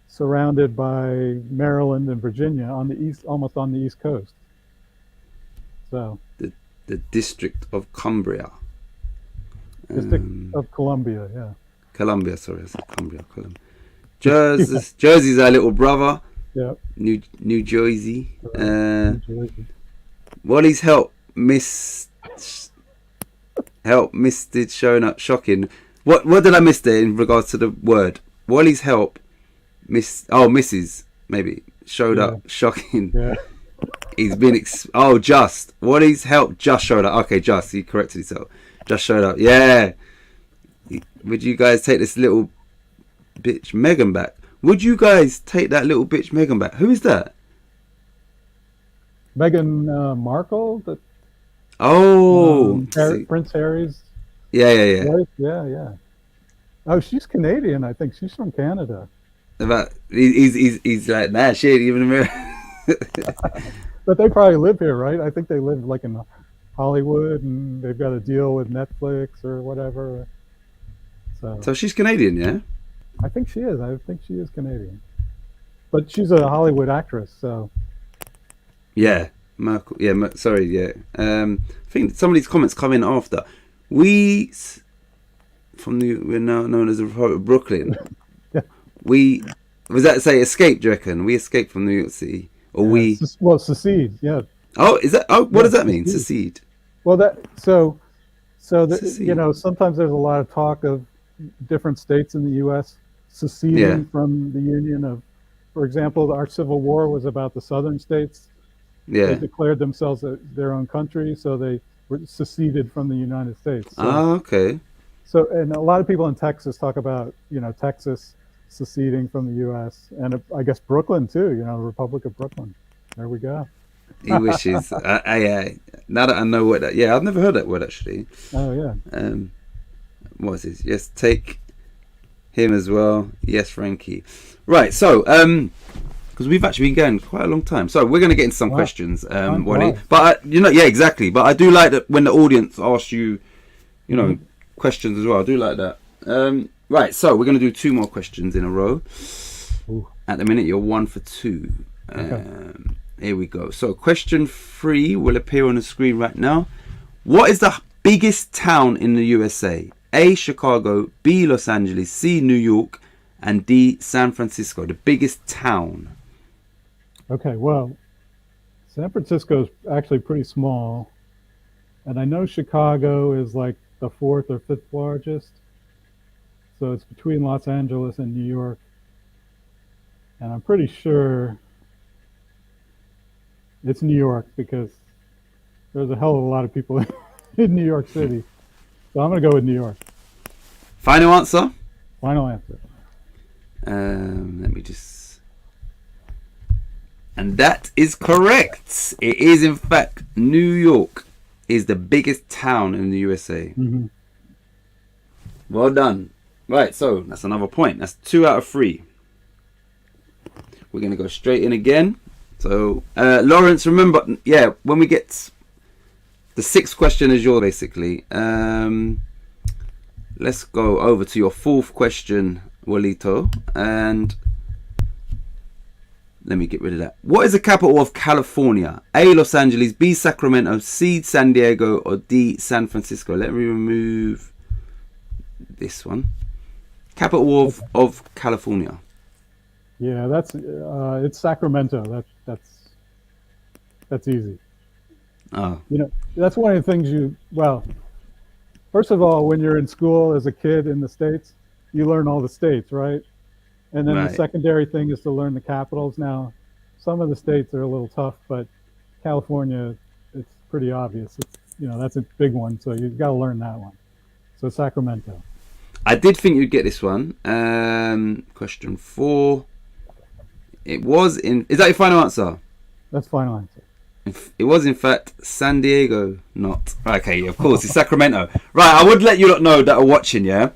surrounded by Maryland and Virginia on the east, almost on the East Coast. So The District of Cumbria. District of Columbia, yeah. Columbia, sorry, I said Cumbria. Jersey's our little brother. Yeah. New Jersey. New Jersey. Wally's help missed it showing up shocking. What did I miss there in regards to the word? Wally's help misses maybe showed up shocking. Yeah. He's been just Wally's help just showed up. Okay, just he corrected himself. Just showed up. Yeah. Would you guys take this little bitch Megan back? Would you guys take that little bitch Megan back? Who is that? Meghan Markle, Prince Harry's. Yeah. wife? Yeah. Oh, she's Canadian. I think she's from Canada. About he's like, nah, she ain't even American. But they probably live here, right? I think they live like in Hollywood, and they've got a deal with Netflix or whatever. So she's Canadian, yeah? I think she is. I think she is Canadian. But she's a Hollywood actress, so. Yeah, Merkel. Yeah, sorry, yeah. I think some of these comments come in after. We're now known as the Republic of Brooklyn. Yeah. Was that to say escape, do you reckon? We escaped from New York City? Or secede, yeah. Oh, is that? Oh, what does that mean? Secede. Well, so Secede. sometimes there's a lot of talk of different states in the U.S. seceding from the Union of, for example, our Civil War was about the southern states. Yeah. They declared themselves their own country, so they were seceded from the United States. So, Okay. So, and a lot of people in Texas talk about, Texas seceding from the U.S. and I guess Brooklyn too. Republic of Brooklyn. There we go. He wishes. Now that I know what that. Yeah, I've never heard that word actually. Oh yeah. What is this? Yes, take him as well. Yes, Frankie. Right. So, because we've actually been going quite a long time, so we're going to get into some questions, Wally. But yeah, exactly. But I do like that when the audience asks you, questions as well. I do like that. Right. So we're going to do 2 more questions in a row. Ooh. At the minute, you're 1 for 2. Okay. Here we go. So question 3 will appear on the screen right now. What is the biggest town in the USA? A, Chicago, B, Los Angeles, C, New York, and D, San Francisco. The biggest town. Okay, well, San Francisco is actually pretty small, and I know Chicago is like the 4th or 5th largest, so it's between Los Angeles and New York, and I'm pretty sure it's New York because there's a hell of a lot of people in New York City, so I'm going to go with New York. Final answer? Final answer. Let me just... And that is correct. It is, in fact, New York is the biggest town in the USA. Mm-hmm. Well done. Right, so that's another point. That's 2 out of 3. We're going to go straight in again. So, Lawrence, remember, when we get... The 6th question is yours, basically. Let's go over to your 4th question, Walito. And... let me get rid of that. What is the capital of California? A, Los Angeles, B, Sacramento, C, San Diego, or D, San Francisco? Let me remove this one. Capital of California. Yeah, that's it's Sacramento. That's easy. Oh. That's one of the things first of all, when you're in school as a kid in the States, you learn all the states, right? And then the secondary thing is to learn the capitals. Now, some of the states are a little tough, but California, it's pretty obvious. that's a big one. So you've got to learn that one. So Sacramento. I did think you'd get this one. Question 4. It was in. Is that your final answer? That's final answer. It was in fact San Diego, not. Okay, of course, it's Sacramento. Right, I would let you lot know that are watching, yeah?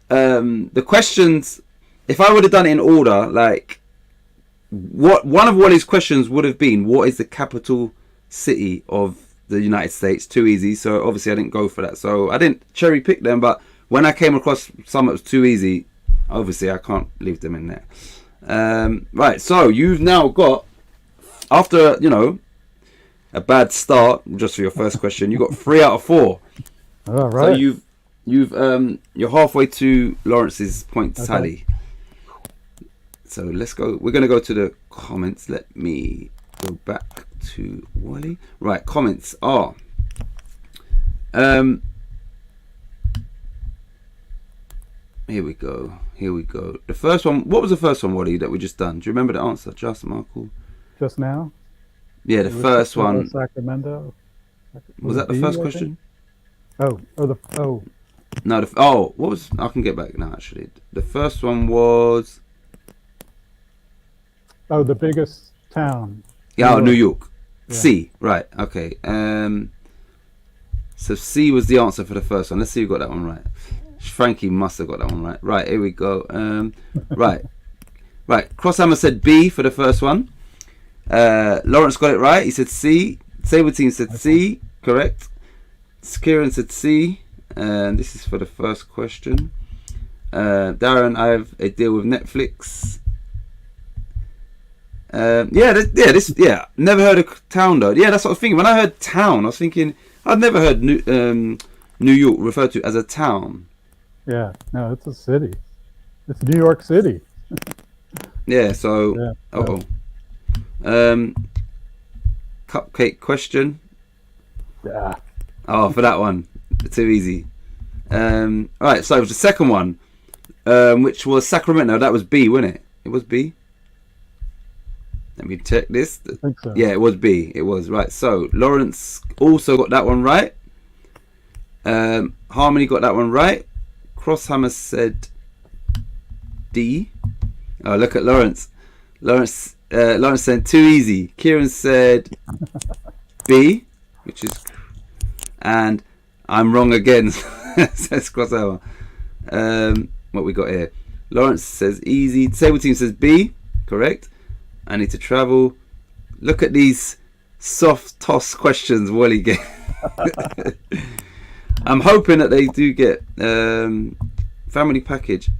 The questions, if I would have done it in order, like, one of Wally's questions would have been, what is the capital city of the United States? Too easy, so obviously I didn't go for that. So I didn't cherry pick them, but when I came across some that was too easy, obviously I can't leave them in there. Right, so you've now got, after, a bad start, just for your first question, you got 3 out of 4. All right. So you're halfway to Lawrence's point tally. So let's go. We're going to go to the comments. Let me go back to Wally. Right, comments are. Here we go. The first one. What was the first one, Wally, that we just done? Do you remember the answer? Just Michael. Just now. Yeah, the first one. Sacramento. Was that the first question? Oh. No. What was? I can get back now. Actually, the first one was. Oh, the biggest town. Yeah, New York. Yeah. C. Right. Okay. So C was the answer for the first one. Let's see who got that one right. Frankie must have got that one right. Right. Here we go. Right. Crosshammer said B for the first one. Lawrence got it right. He said C. Sabretine said C. Correct. Kieran said C. And this is for the first question. Darren, I have a deal with Netflix. Never heard of town though. Yeah, that's what I was thinking. When I heard town, I was thinking I'd never heard New York referred to as a town. Yeah, no, it's a city. It's New York City. Yeah. So. Cupcake question. Yeah. Oh, for that one, too easy. All right. So it was the second one, which was Sacramento. That was B, wasn't it? It was B. Let me check this. I think so. Yeah, it was B. It was right. So Lawrence also got that one right. Harmony got that one right. Crosshammer said D. Oh, look at Lawrence. Lawrence said too easy. Kieran said B, which is, and I'm wrong again. Says Crosshammer. What we got here? Lawrence says easy. Sabretine says B. Correct. I need to travel. Look at these soft toss questions Wally get. I'm hoping that they do get family package.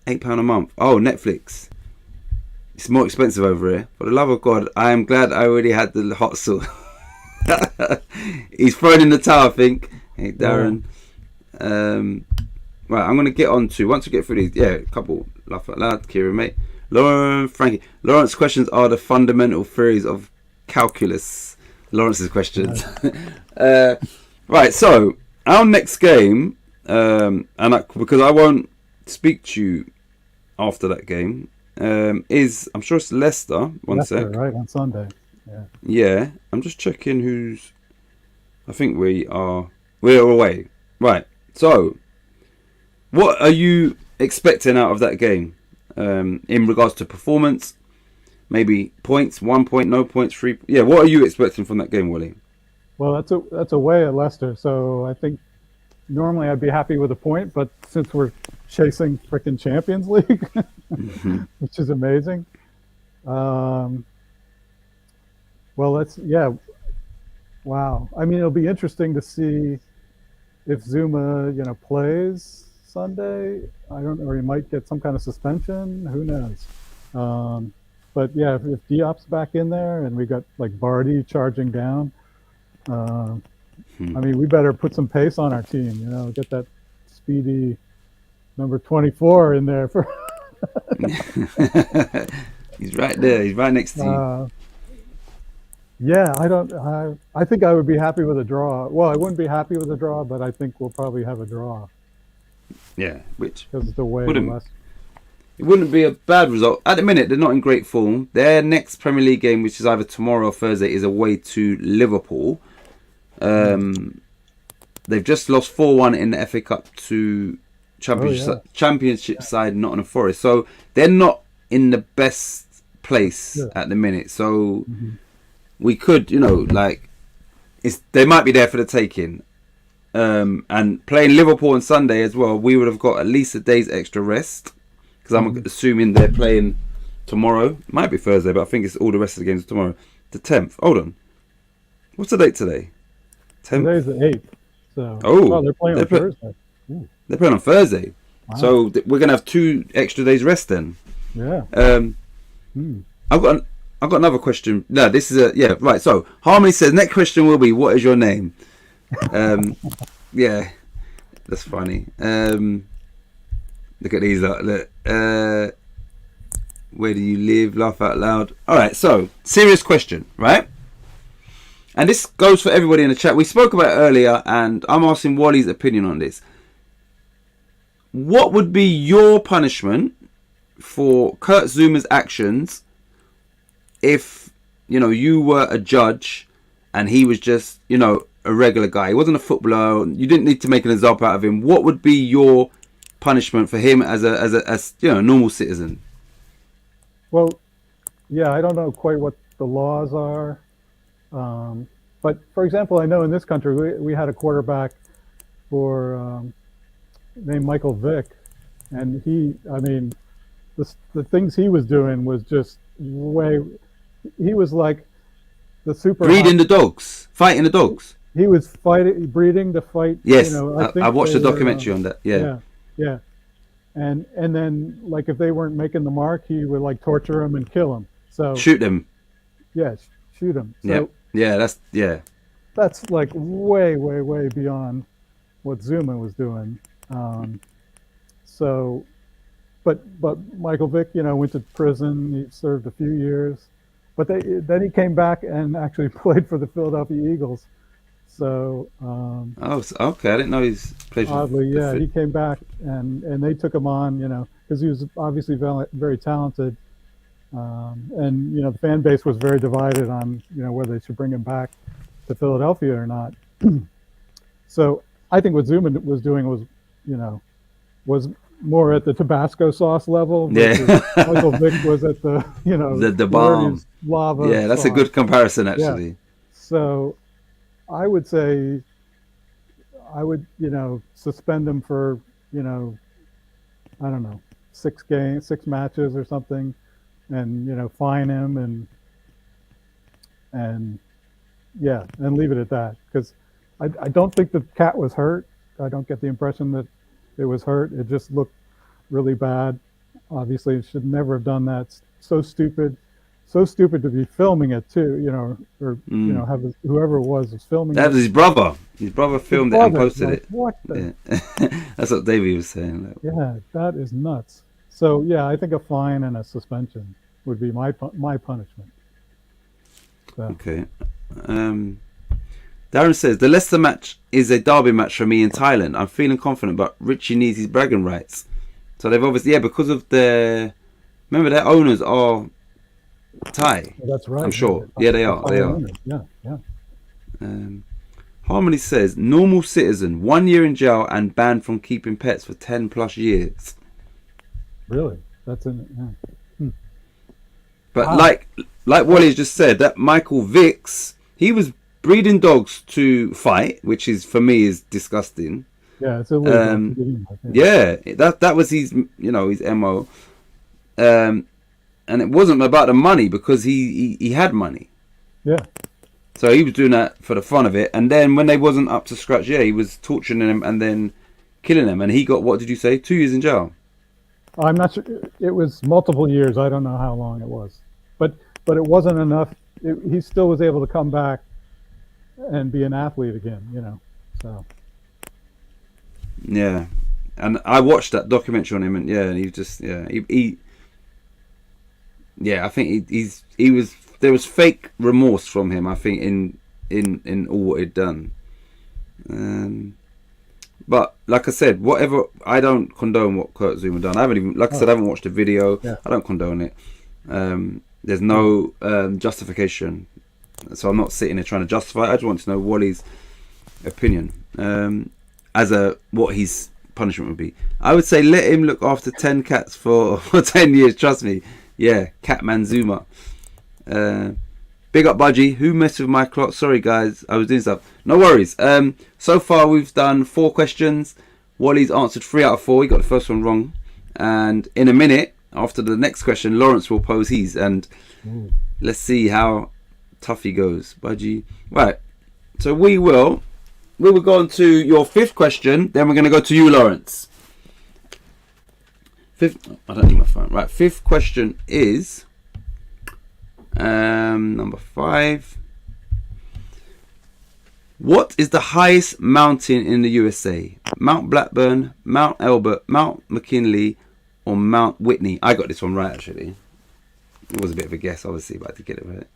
£8 a month. Oh, Netflix. It's more expensive over here. For the love of God, I am glad I already had the hot sauce. He's thrown in the towel, I think. Hey, Darren. Right, I'm going to get on to, once we get through these, a couple, laugh out loud, Kieran, mate. Lauren, Frankie. Lawrence's questions are the fundamental theories of calculus. Lawrence's questions. Right, so our next game, because I won't speak to you after that game, is, I'm sure it's Leicester. Leicester, Sec. right, on Sunday. Yeah, I'm just checking who's. I think we're away. Right, so what are you expecting out of that game? In regards to performance, maybe points, 1 point, no points, 3. Yeah, what are you expecting from that game, Wally? Well, that's away at Leicester, so I think normally I'd be happy with a point, but since we're chasing frickin' Champions League, which is amazing. Wow. I mean, it'll be interesting to see if Zuma, plays Sunday. I don't know, or he might get some kind of suspension. Who knows? But yeah, if Diop's back in there and we got like Bardi charging down, I mean, we better put some pace on our team. Get that speedy number 24 in there for. He's right there. He's right next to you. Yeah, I think I would be happy with a draw. Well, I wouldn't be happy with a draw, but I think we'll probably have a draw. Yeah, which because it's away. It wouldn't be a bad result. At the minute, they're not in great form. Their next Premier League game, which is either tomorrow or Thursday, is away to Liverpool. They've just lost 4-1 in the FA Cup to Championship side Nottingham Forest. So they're not in the best place at the minute. So we could, they might be there for the taking. And playing Liverpool on Sunday as well, we would have got at least a day's extra rest. Because I'm assuming they're playing tomorrow. It might be Thursday, but I think it's all the rest of the games tomorrow. The 10th. Hold on. What's the date today? 10th? Today's the 8th. So, they're playing on Thursday. Ooh. They're playing on Thursday. Wow. So we're going to have 2 extra days rest then. Yeah. I've got another question. No, this is right. So Harmony says, next question will be, what is your name? Yeah, that's funny. Look at these. Look. Where do you live? Laugh out loud. All right. So serious question, right? And this goes for everybody in the chat. We spoke about it earlier, and I'm asking Wally's opinion on this. What would be your punishment for Kurt Zuma's actions if, you were a judge and he was just, a regular guy? He wasn't a footballer. You didn't need to make an example out of him. What would be your punishment for him as a normal citizen? Well, yeah, I don't know quite what the laws are. But for example, I know in this country, we had a quarterback named Michael Vick, and the things he was doing was just he was like the super breeding the dogs, fighting the dogs. He was breeding to fight. Yes, I watched the documentary on that. Yeah. And then like if they weren't making the mark, he would like torture them and kill them. So shoot them. Yeah, shoot them. So that's like way beyond what Zuma was doing. But Michael Vick, went to prison. He served a few years, but then he came back and actually played for the Philadelphia Eagles. So okay, I didn't know he's played. Oddly, he came back and they took him on, because he was obviously very talented, and the fan base was very divided on whether they should bring him back to Philadelphia or not. So I think what Zuma was doing was more at the Tabasco sauce level. Yeah. Michael Vick was at the the bomb lava. Yeah, that's sauce. a good comparison actually. Yeah. So I would say suspend him for I don't know 6 matches or something, and fine him and leave it at that, because I don't think the cat was hurt. I don't get the impression that it was hurt. It just looked really bad. Obviously, it should never have done that. So stupid to be filming it too, or have whoever it was filming. That was his brother. His brother filmed it and posted it. What the? Yeah. That's what Davey was saying. Yeah, that is nuts. So yeah, I think a fine and a suspension would be my punishment. So. Okay. Darren says the Leicester match is a derby match for me in Thailand. I'm feeling confident, but Richie needs his bragging rights. So they've obviously because of their owners are Thai. Well, that's right. I'm sure. Yeah, they are. They are. Yeah. Harmony says normal citizen, 1 year in jail and banned from keeping pets for 10+ years. Really? That's in. Yeah. But like Wally just said, that Michael Vicks, he was breeding dogs to fight, which is for me is disgusting. Yeah, it's illegal. That was his his MO. And it wasn't about the money, because he had money. Yeah. So he was doing that for the fun of it. And then when they wasn't up to scratch, he was torturing them and then killing them. And he got, what did you say, 2 years in jail? I'm not sure. It was multiple years. I don't know how long it was. But it wasn't enough. He still was able to come back and be an athlete again, So. Yeah. And I watched that documentary on him, and he just, I think he was. There was fake remorse from him, I think, in all what he'd done. But like I said, whatever, I don't condone what Kurt Zuma done. I haven't watched the video. Yeah. I don't condone it. There's no justification, so I'm not sitting there trying to justify it. I just want to know Wally's opinion as a what his punishment would be. I would say let him look after 10 cats for 10 years. Trust me. Yeah, Catman Zuma. Big up Budgie. Who messed with my clock? Sorry guys, I was doing stuff. No worries. So far we've done 4 questions. Wally's answered 3 out of 4. He got the first one wrong. And in a minute, after the next question, Lawrence will pose his. And let's see how tough he goes. Budgie. Right. So we will go on to your 5th question. Then we're going to go to you, Lawrence. 5th. I don't need my phone. Right. 5th question is number 5. What is the highest mountain in the USA? Mount Blackburn, Mount Elbert, Mount McKinley, or Mount Whitney? I got this one right, actually. It was a bit of a guess, obviously, but I did get it right.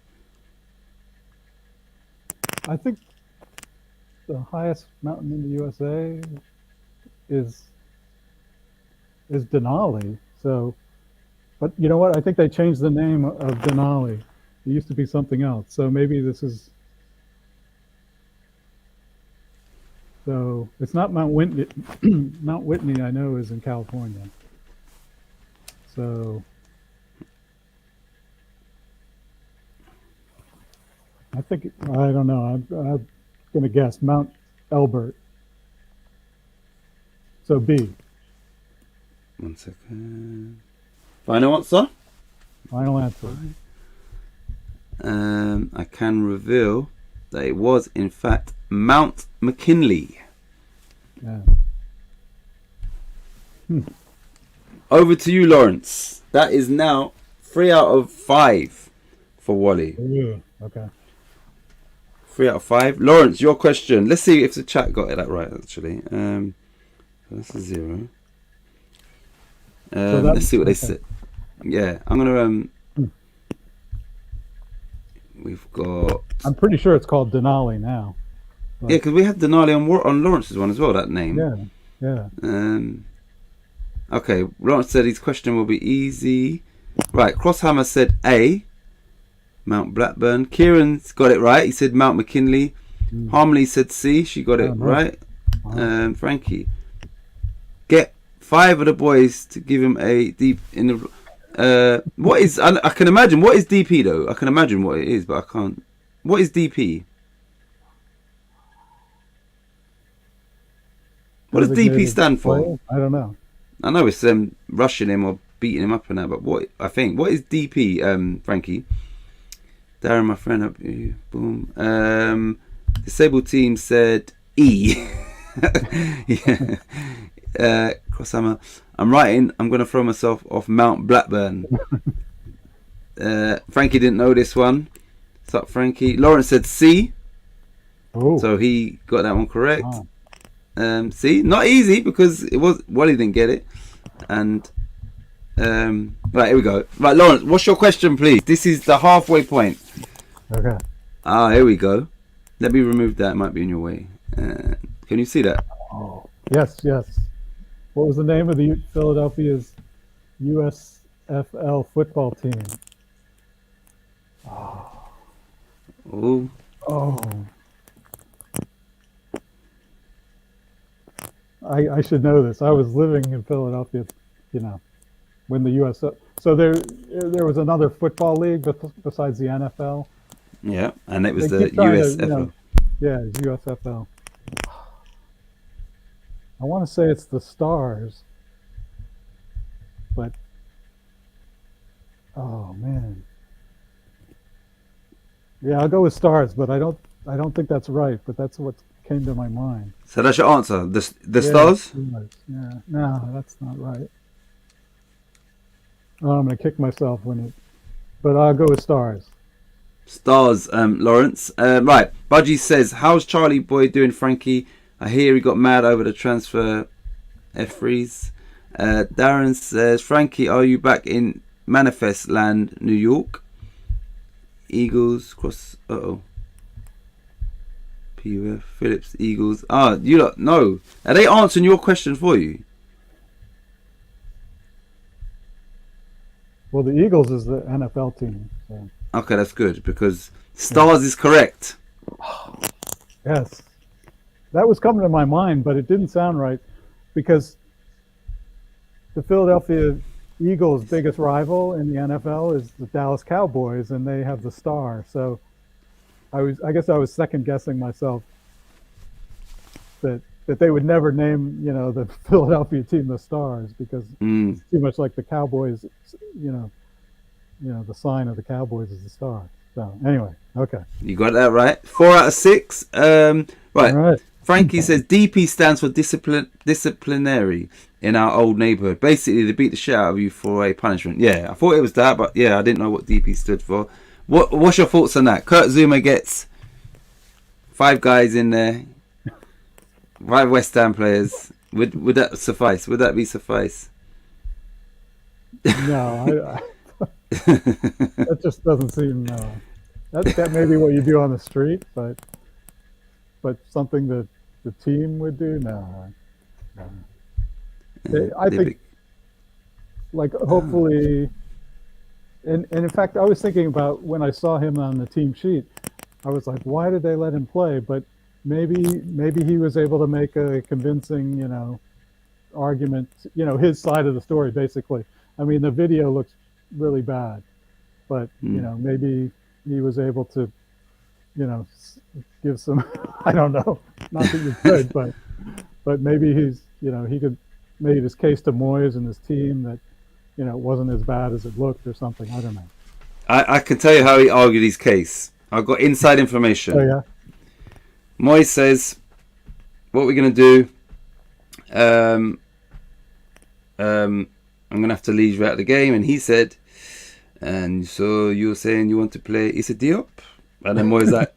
I think the highest mountain in the USA is Denali. So, but you know what? I think they changed the name of Denali. It used to be something else. So maybe this is. So it's not Mount Whitney. Mount Whitney, I know, is in California. So I think, I don't know. I'm going to guess Mount Elbert. So B. 1 second. Final answer? Final answer. I can reveal that it was, in fact, Mount McKinley. Yeah. Over to you, Lawrence. That is now 3 out of 5 for Wally. Ooh, okay. 3 out of 5. Lawrence, your question. Let's see if the chat got that right, actually. That's a 0. Let's see what they said. Yeah, I'm going to... We've got... I'm pretty sure it's called Denali now. But... Yeah, because we had Denali on Lawrence's one as well, that name. Yeah. Okay, Lawrence said his question will be easy. Right, Crosshammer said A, Mount Blackburn. Kieran's got it right. He said Mount McKinley. Harmony said C. She got it right. Frankie, get 5 of the boys to give him a deep in the... what is... I can imagine. What is DP, though? I can imagine what it is, but I can't... What is DP? What does DP stand for? I don't know. I know it's rushing him or beating him up and that, but what is DP, Frankie? Darren, my friend, up here. Boom. Disabled team said E. Yeah. Crosshammer. I'm writing. I'm gonna throw myself off Mount Blackburn. Frankie didn't know this one. What's up, Frankie? Lawrence said C. Oh. So he got that one correct. Oh. See, not easy because it was Wally didn't get it. And right, here we go. Right, Lawrence, what's your question, please? This is the halfway point. Okay. Here we go. Let me remove that. It might be in your way. Can you see that? Oh. Yes. What was the name of the Philadelphia's USFL football team? Oh. I should know this. I was living in Philadelphia, when the US. So there was another football league besides the NFL. Yeah, and it was They the keep trying to, USFL. Yeah, it's USFL. I want to say it's the Stars, but oh man, yeah, I'll go with Stars, but I don't think that's right. But that's what came to my mind. So that's your answer. The Stars? Yeah, no, that's not right. Oh, I'm gonna kick myself but I'll go with Stars. Stars, Lawrence. Right, Budgie says, how's Charlie Boy doing, Frankie? I hear he got mad over the transfer F-freeze. Darren says, Frankie, are you back in Manifest Land, New York? Eagles, cross... PUF, Phillips, Eagles. You lot, no. Are they answering your question for you? Well, the Eagles is the NFL team. So. Okay, that's good, because Stars is correct. Yes. that was coming to my mind, but it didn't sound right because the Philadelphia Eagles' biggest rival in the NFL is the Dallas Cowboys, and they have the star. So I guess I was second guessing myself that they would never name, the Philadelphia team the Stars because it's too much like the Cowboys, the sign of the Cowboys is the star. So anyway, okay. You got that right. 4 out of 6. Right. All right. Frankie says DP stands for disciplinary in our old neighborhood. Basically, they beat the shit out of you for a punishment. Yeah, I thought it was that, but yeah, I didn't know what DP stood for. What's your thoughts on that? Kurt Zuma gets 5 guys in there, 5 West Ham players. Would that suffice? Would that be suffice? No, that just doesn't seem. That may be what you do on the street, but something that the team would do, no. I think, like, hopefully, and in fact, I was thinking about when I saw him on the team sheet, I was like, why did they let him play? But maybe he was able to make a convincing, argument, his side of the story, basically. I mean, the video looks really bad, but maybe he was able to, give some. I don't know, not that you could, but maybe he's, he could made his case to Moyes and his team that, it wasn't as bad as it looked or something. I don't know. I can tell you how he argued his case. I've got inside information. Oh yeah. Moyes says, "What we're gonna do? I'm gonna have to leave you out of the game." And he said, "And so you're saying you want to play Issa Diop?" And then Moyes like,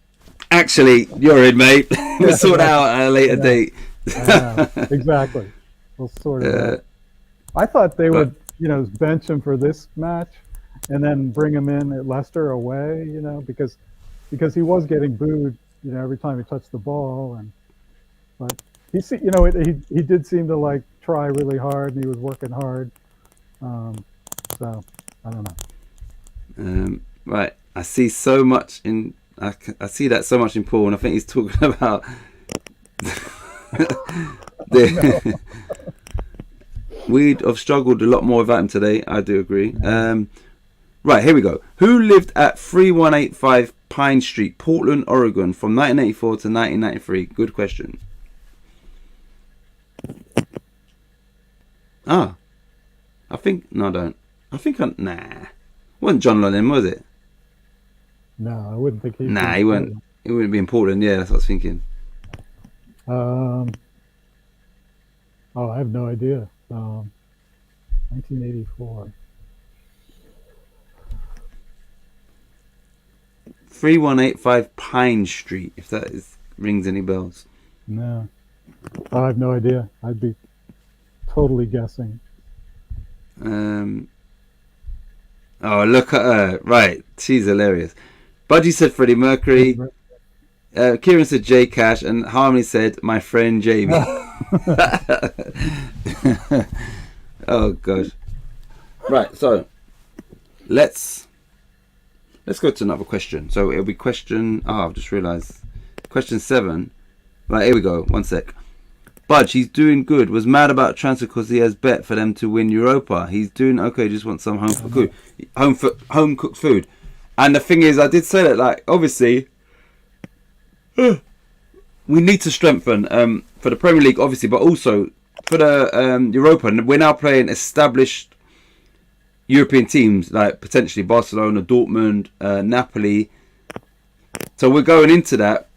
"Actually, you're in, mate. We'll sort it out at a later date." Exactly. We'll sort it out. I thought they would, bench him for this match, and then bring him in at Leicester away, because he was getting booed, every time he touched the ball, but he did seem to like try really hard, and he was working hard. So I don't know. Right, I see so much in. I see that so much in Paul, and I think he's talking about we'd have struggled a lot more without him today. I do agree. Right, here we go. Who lived at 3185 Pine Street, Portland, Oregon, from 1984 to 1993? Good question. I think no, I don't. I think wasn't John Lennon, was it? No, I wouldn't think he. Nah, he wouldn't. It wouldn't be in Portland. Yeah, that's what I was thinking. I have no idea. 1984. 3185 Pine Street, if that rings any bells. No, I have no idea. I'd be totally guessing. Oh, look at her. Right, she's hilarious. Budgie said Freddie Mercury. Kieran said J Cash, and Harmony said my friend Jamie. Oh gosh. Right, so let's go to another question. So it'll be question. I've just realised. Question 7. Right, here we go. One sec. Budge, he's doing good. Was mad about transfer because he has bet for them to win Europa. He's doing okay. Just want some home cooked food. And the thing is, I did say that, like, obviously, we need to strengthen for the Premier League, obviously, but also for the Europa. And we're now playing established European teams, like potentially Barcelona, Dortmund, Napoli. So we're going into that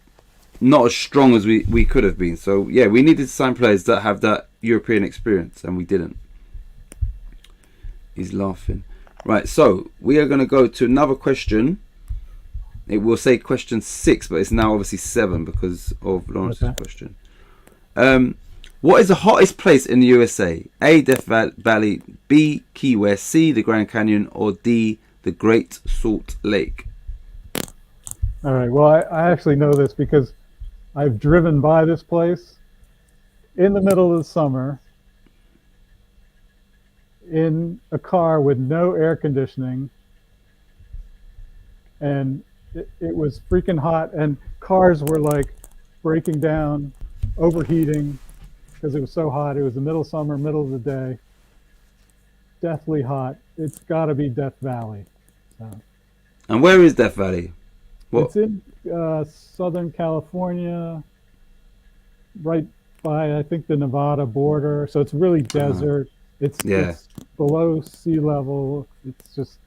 not as strong as we could have been. So yeah, we needed to sign players that have that European experience, and we didn't. He's laughing. Right, so we are going to go to another question. It will say question 6, but it's now obviously 7 because of Lawrence's question. What is the hottest place in the USA? A, Death Valley, B, Key West, C, the Grand Canyon, or D, the Great Salt Lake? All right, well, I actually know this because I've driven by this place in the middle of the summer in a car with no air conditioning, and it was freaking hot, and cars were like breaking down overheating because it was so hot. It was the middle of summer, middle of the day, deathly hot. It's got to be Death Valley. So. And where is Death Valley? What? It's in Southern California, right by, I think, the Nevada border. So it's really desert. It's below sea level. It's just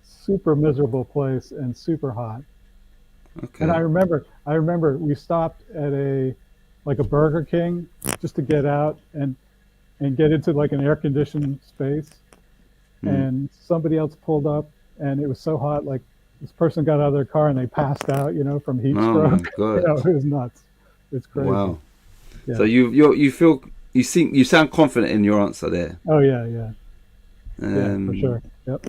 super miserable place and super hot. Okay. And I remember we stopped at a Burger King just to get out and get into like an air conditioned space. And somebody else pulled up and it was so hot, like this person got out of their car and they passed out, from heat stroke. My God. It was nuts. It's crazy. Wow. Yeah. So you sound confident in your answer there. Oh yeah. Yeah, for sure. Yep.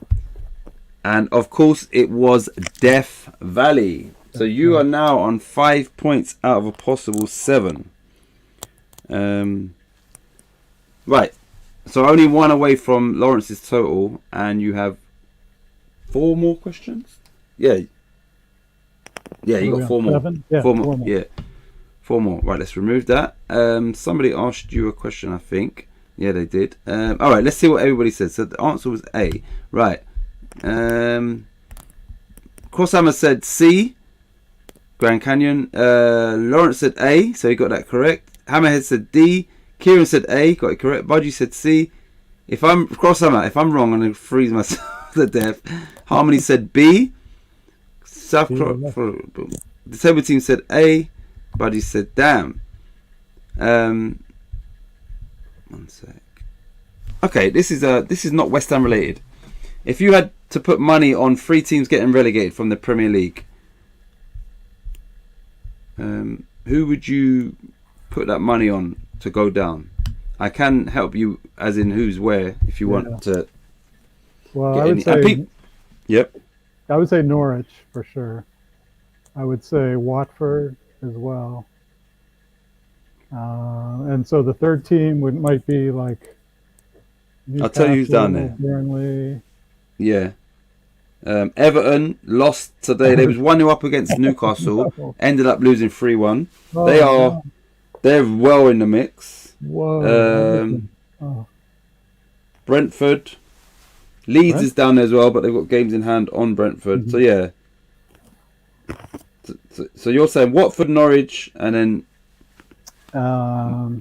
And of course it was Death Valley. So you are now on 5 points out of a possible 7. Right. So only 1 away from Lawrence's total, and you have 4 more questions? Yeah, you got 4 more. 7? Yeah, 4 more. Yeah. 4 more. Right, let's remove that. Somebody asked you a question, I think. Yeah, they did. All right, let's see what everybody said. So the answer was A. Right. Crosshammer said C, Grand Canyon. Lawrence said A, so he got that correct. Hammerhead said D. Kieran said A, got it correct. Budgie said C. If I'm wrong, I'm going to freeze myself to death. Harmony said B. The table team said A. Budgie said damn. 1 sec. Okay, this is not West Ham related. If you had to put money on 3 teams getting relegated from the Premier League, who would you put that money on to go down? I can help you, as in who's where, if you want to. Well, I would say. Yep. I would say Norwich for sure. I would say Watford as well. And so the third team might be like. I'll tell you who's down there. Burnley. Yeah. Everton lost today. They was 1-0 up against Newcastle. Ended up losing 3-1. They're well in the mix. Whoa. Brentford. Leeds is down there as well, but they've got games in hand on Brentford. So yeah. So you're saying Watford, Norwich, and then I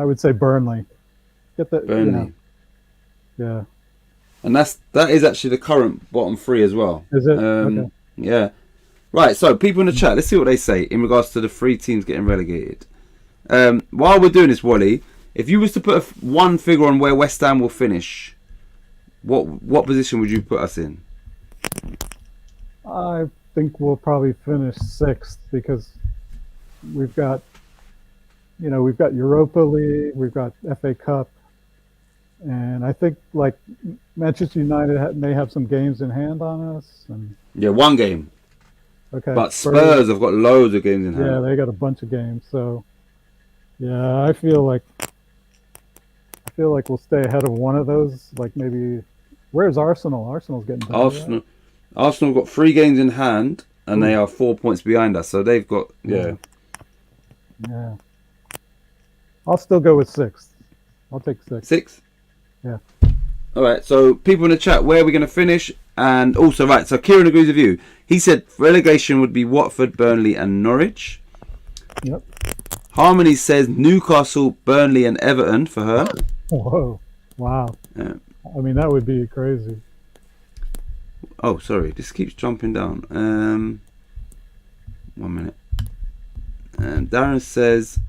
would say Burnley. Get that Burnley. Yeah. And that is actually the current bottom 3 as well. Is it? Okay. Yeah. Right, so people in the chat, let's see what they say in regards to the 3 teams getting relegated. While we're doing this, Wally, if you was to put one figure on where West Ham will finish, what position would you put us in? I think we'll probably finish 6th because we've got Europa League, we've got FA Cup, and I think like Manchester United may have some games in hand on us. And yeah, 1 game. Okay. But Spurs have got loads of games in hand. Yeah, they got a bunch of games. So yeah, I feel like we'll stay ahead of one of those. Like maybe, where's Arsenal? Arsenal's getting better. Arsenal got 3 games in hand, and they are 4 points behind us. So they've got Yeah. I'll still go with 6th. I'll take 6th. 6? Yeah. All right. So people in the chat, where are we going to finish? And also, right. So Kieran agrees with you. He said relegation would be Watford, Burnley, and Norwich. Yep. Harmony says Newcastle, Burnley, and Everton for her. Whoa! Wow. Yeah. I mean, that would be crazy. Oh, sorry. This keeps jumping down. 1 minute. Darren says,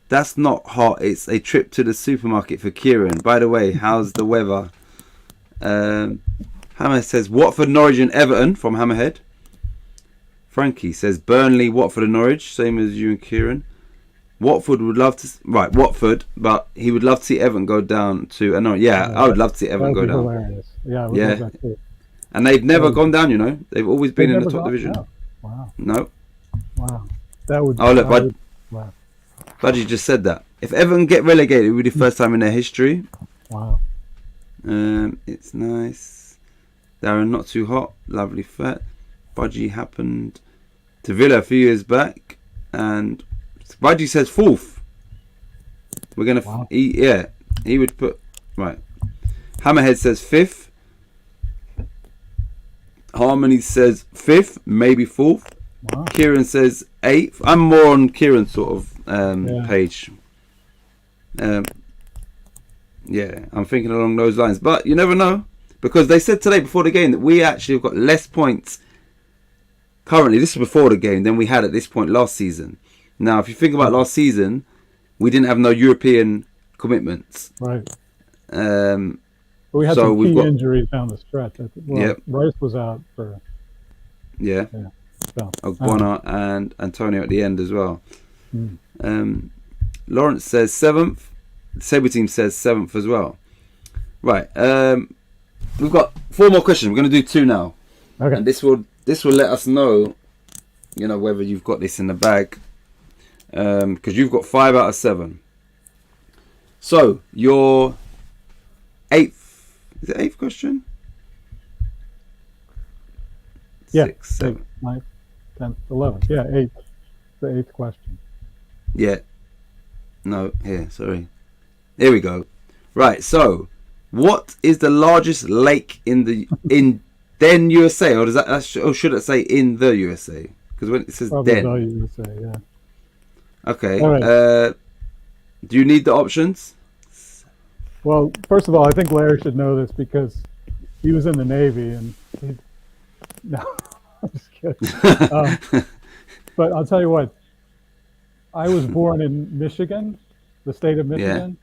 that's not hot. It's a trip to the supermarket for Kieran. By the way, how's the weather? Hammer says Watford, Norwich, and Everton from Hammerhead. Frankie says Burnley, Watford, and Norwich. Same as you and Kieran. Watford would love to... Right, Watford, but he would love to see Everton go down to... I would love to see Everton go down. Hilarious. Yeah, I would love that too. And they've never gone down, you know. They've always been in the top division. No. Wow. No. Wow. That would... Oh, look, wow. Budgie just said that. If Everton get relegated, it would be the first time in their history. Wow. It's nice. Darren, not too hot. Lovely fat. Budgie happened to Villa a few years back and Budgie says fourth. We're gonna. Wow. He would put right. Hammerhead says fifth. Harmony says fifth, maybe fourth. Wow. Kieran says eighth. I'm more on Kieran's sort of page. Yeah, I'm thinking along those lines. But you never know, because they said today before the game that we actually have got less points currently. This is before the game than we had at this point last season. Now, if you think about last season, we didn't have no European commitments. Right. But we had some key injuries down the stretch. Rice was out for. Yeah. So, Ogbonna and Antonio at the end as well. Lawrence says 7th. The Sabre team says 7th as well. Right. We've got 4 more questions. We're going to do 2 now. Okay. And this will let us know, whether you've got this in the bag. Because you've got 5 out of 7. So, your 8th. Is it 8th question? Yeah. 6, 7. 9th, 10th, 11th. Yeah, 8th. The 8th question. Yeah. No, here, sorry. Here we go. Right, so what is the largest lake in Den USA, or should it say in the USA? Because when it says Probably Den. the USA, yeah. Okay. All right. Do you need the options? Well, first of all, I think Larry should know this because he was in the Navy and no, I'm just kidding. But I'll tell you what, I was born in Michigan, the state of Michigan,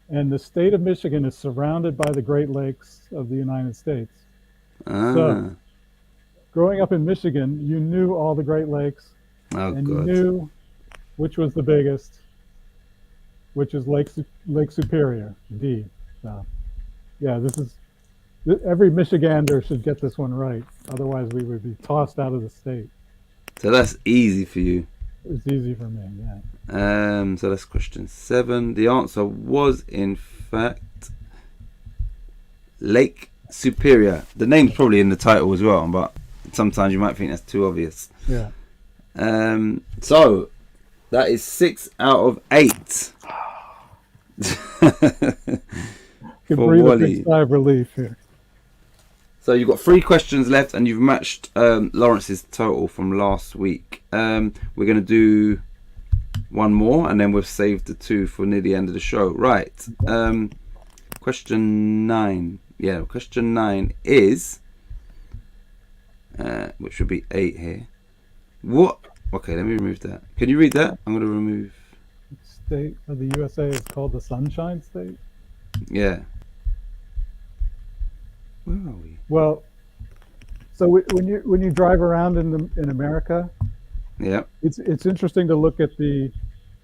and the state of Michigan is surrounded by the Great Lakes of the United States. So, growing up in Michigan, you knew all the Great Lakes, and you knew which was the biggest, which is Lake Superior, D. So, yeah, every Michigander should get this one right. Otherwise, we would be tossed out of the state. So that's easy for you. It's easy for me, yeah. So that's question 7. The answer was, in fact, Lake Superior. The name's probably in the title as well, but sometimes you might think that's too obvious. Yeah. So that is 6 out of 8. Can breathe a big sigh of relief here. So you've got 3 questions left, and you've matched Lawrence's total from last week. We're going to do 1 more, and then we've saved the 2 for near the end of the show. Right. Question 9. Yeah, question 9 is, which would be 8 here. What? Okay, let me remove that. Can you read that? I'm going to remove. State of the USA is called the Sunshine State. Yeah. Where are we? Well, so when you drive around in America, Yeah. it's interesting to look at the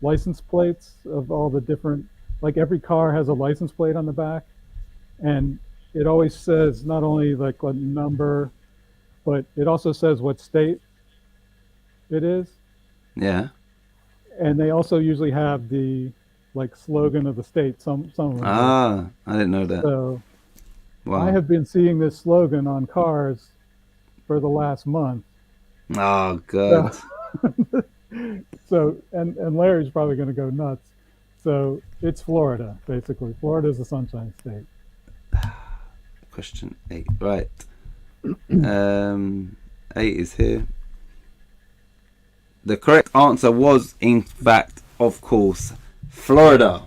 license plates of all the different. Like every car has a license plate on the back, and it always says not only like what number, but it also says what state it is. Yeah. And they also usually have the slogan of the state. Some of them. I didn't know that. So. Wow. I have been seeing this slogan on cars for the last month. Oh, God. So and Larry's probably going to go nuts. So it's Florida, basically. Florida is the Sunshine State. Question 8. Right. 8 is here. The correct answer was, in fact, of course, Florida.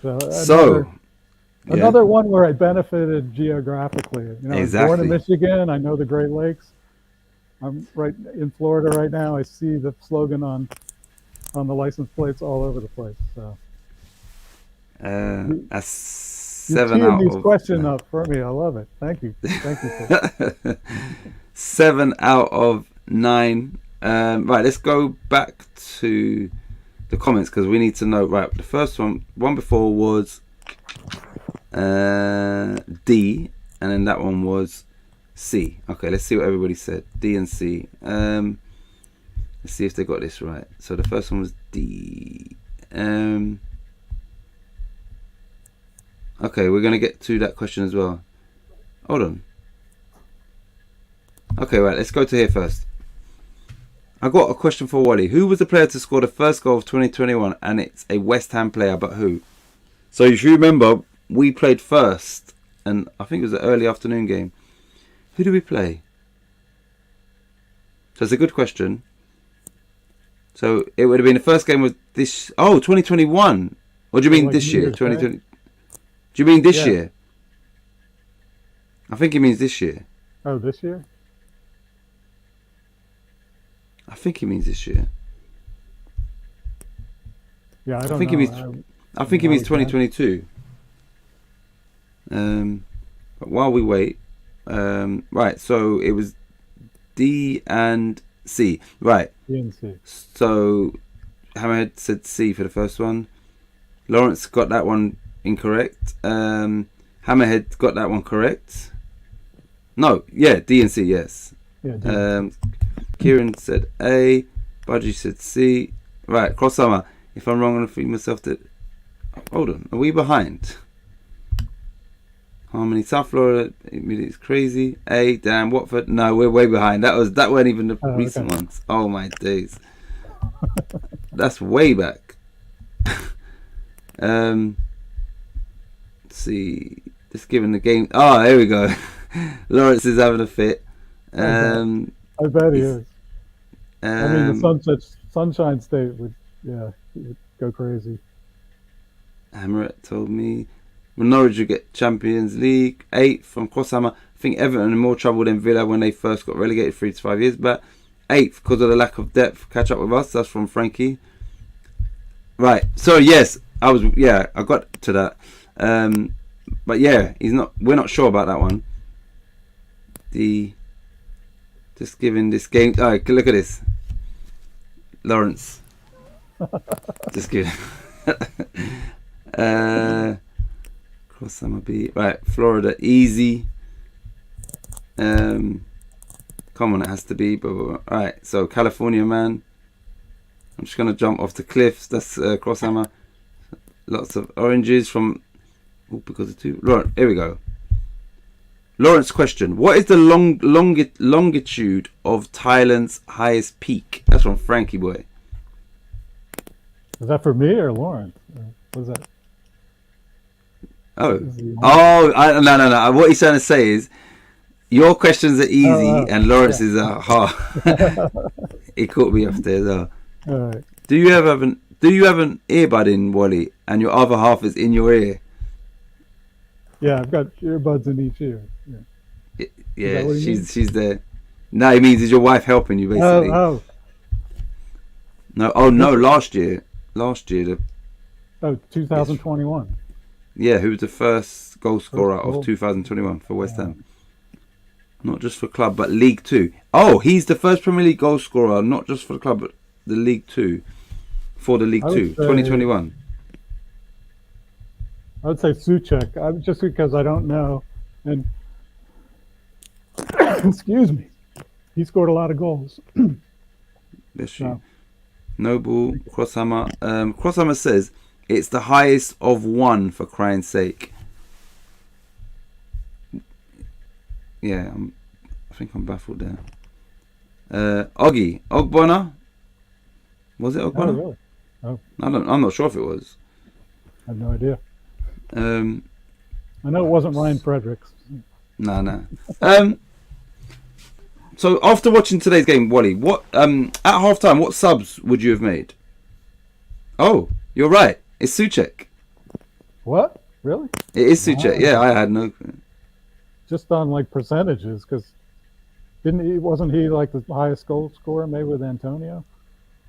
So another one where I benefited geographically. Exactly. I was born in Michigan. I know the Great Lakes. I'm right in Florida right now. I see the slogan on the license plates all over the place. So that's 7 you're out teeing these of questions up for me. I love it. Thank you. Thank you. 7 out of 9. Right, let's go back to the comments because we need to know. Right, the first one before was D, and then that one was C. Okay, let's see what everybody said. D and C. Let's see if they got this right. So the first one was D. Okay, we're gonna get to that question as well. Hold on. Okay, right, let's go to here first. I got a question for Wally. Who was the player to score the first goal of 2021? And it's a West Ham player, but who? So if you remember, we played first, and I think it was an early afternoon game. Who did we play? So it's a good question. So it would have been the first game with this. Oh, 2021. Or do you mean Like this year? years, 2020. Do you mean this Yeah. year? I think he means this year. Oh, this year? I think he means this year. Yeah, I don't think know. he means. I think he means 2022. But while we wait, right. So it was D and C. Right. DNC. So Hammerhead said C for the first one. Lawrence got that one incorrect. Hammerhead got that one correct. No, yeah, D and C, yes. Yeah, DNC. Kieran said A. Budgie said C. Right, Crosshummer. If I'm wrong, I'm going to feed myself to... Hold on, are we behind? Harmony, South Florida, it's crazy. A, damn, Watford. No, we're way behind. That weren't even the recent ones. Oh my days. That's way back. Let's see. Just giving the game. Oh, here we go. Lawrence is having a fit. I bet he is. I mean, the Sunshine State would go crazy. Hammerett told me. Well, Norwich would get Champions League. 8th from Crosshammer. I think Everton in more trouble than Villa when they first got relegated 3 to 5 years back. 8th because of the lack of depth. Catch up with us. That's from Frankie. Right. So yes, I got to that. But yeah, we're not sure about that one. Just giving this game. Oh, look at this. Lawrence. Just kidding. Cross Summer B. Right, Florida easy. Come on, it has to be. Alright, so California man. I'm just gonna jump off the cliffs. That's Crosshammer. Lots of oranges from because of two. Lawrence, here we go. Lawrence question: what is the longitude of Thailand's highest peak? That's from Frankie boy. Is that for me or Lawrence? What is that? No. What he's trying to say is your questions are easy and Lawrence's are hard. He caught me off there as well. All right. Do you have an earbud in, Wally, and your other half is in your ear? Yeah, I've got earbuds in each ear. Yeah, she's there. No, it means is your wife helping you basically? No, last year. 2021. Yeah, who was the first goal scorer of 2021 for West Ham? Not just for club, but League Two. Oh, he's the first Premier League goal scorer, not just for the club, but the League Two. For the League Two, 2021. I would say Suchek, just because I don't know. And excuse me, he scored a lot of goals. Bless you. Noble Crosshammer. Crosshammer says it's the highest of one for crying sake. Yeah, I think I'm baffled there. Ogbonna. Was it Ogbonna? Oh, really? Oh, I'm not sure if it was. I have no idea. I know it wasn't Ryan Fredericks. No. So after watching today's game, Wally, what at half time, what subs would you have made? Oh, you're right. It's Suchek. What? Really? It is Suchek. Yeah, I had no. Just on like percentages, because wasn't he like the highest goal scorer maybe with Antonio?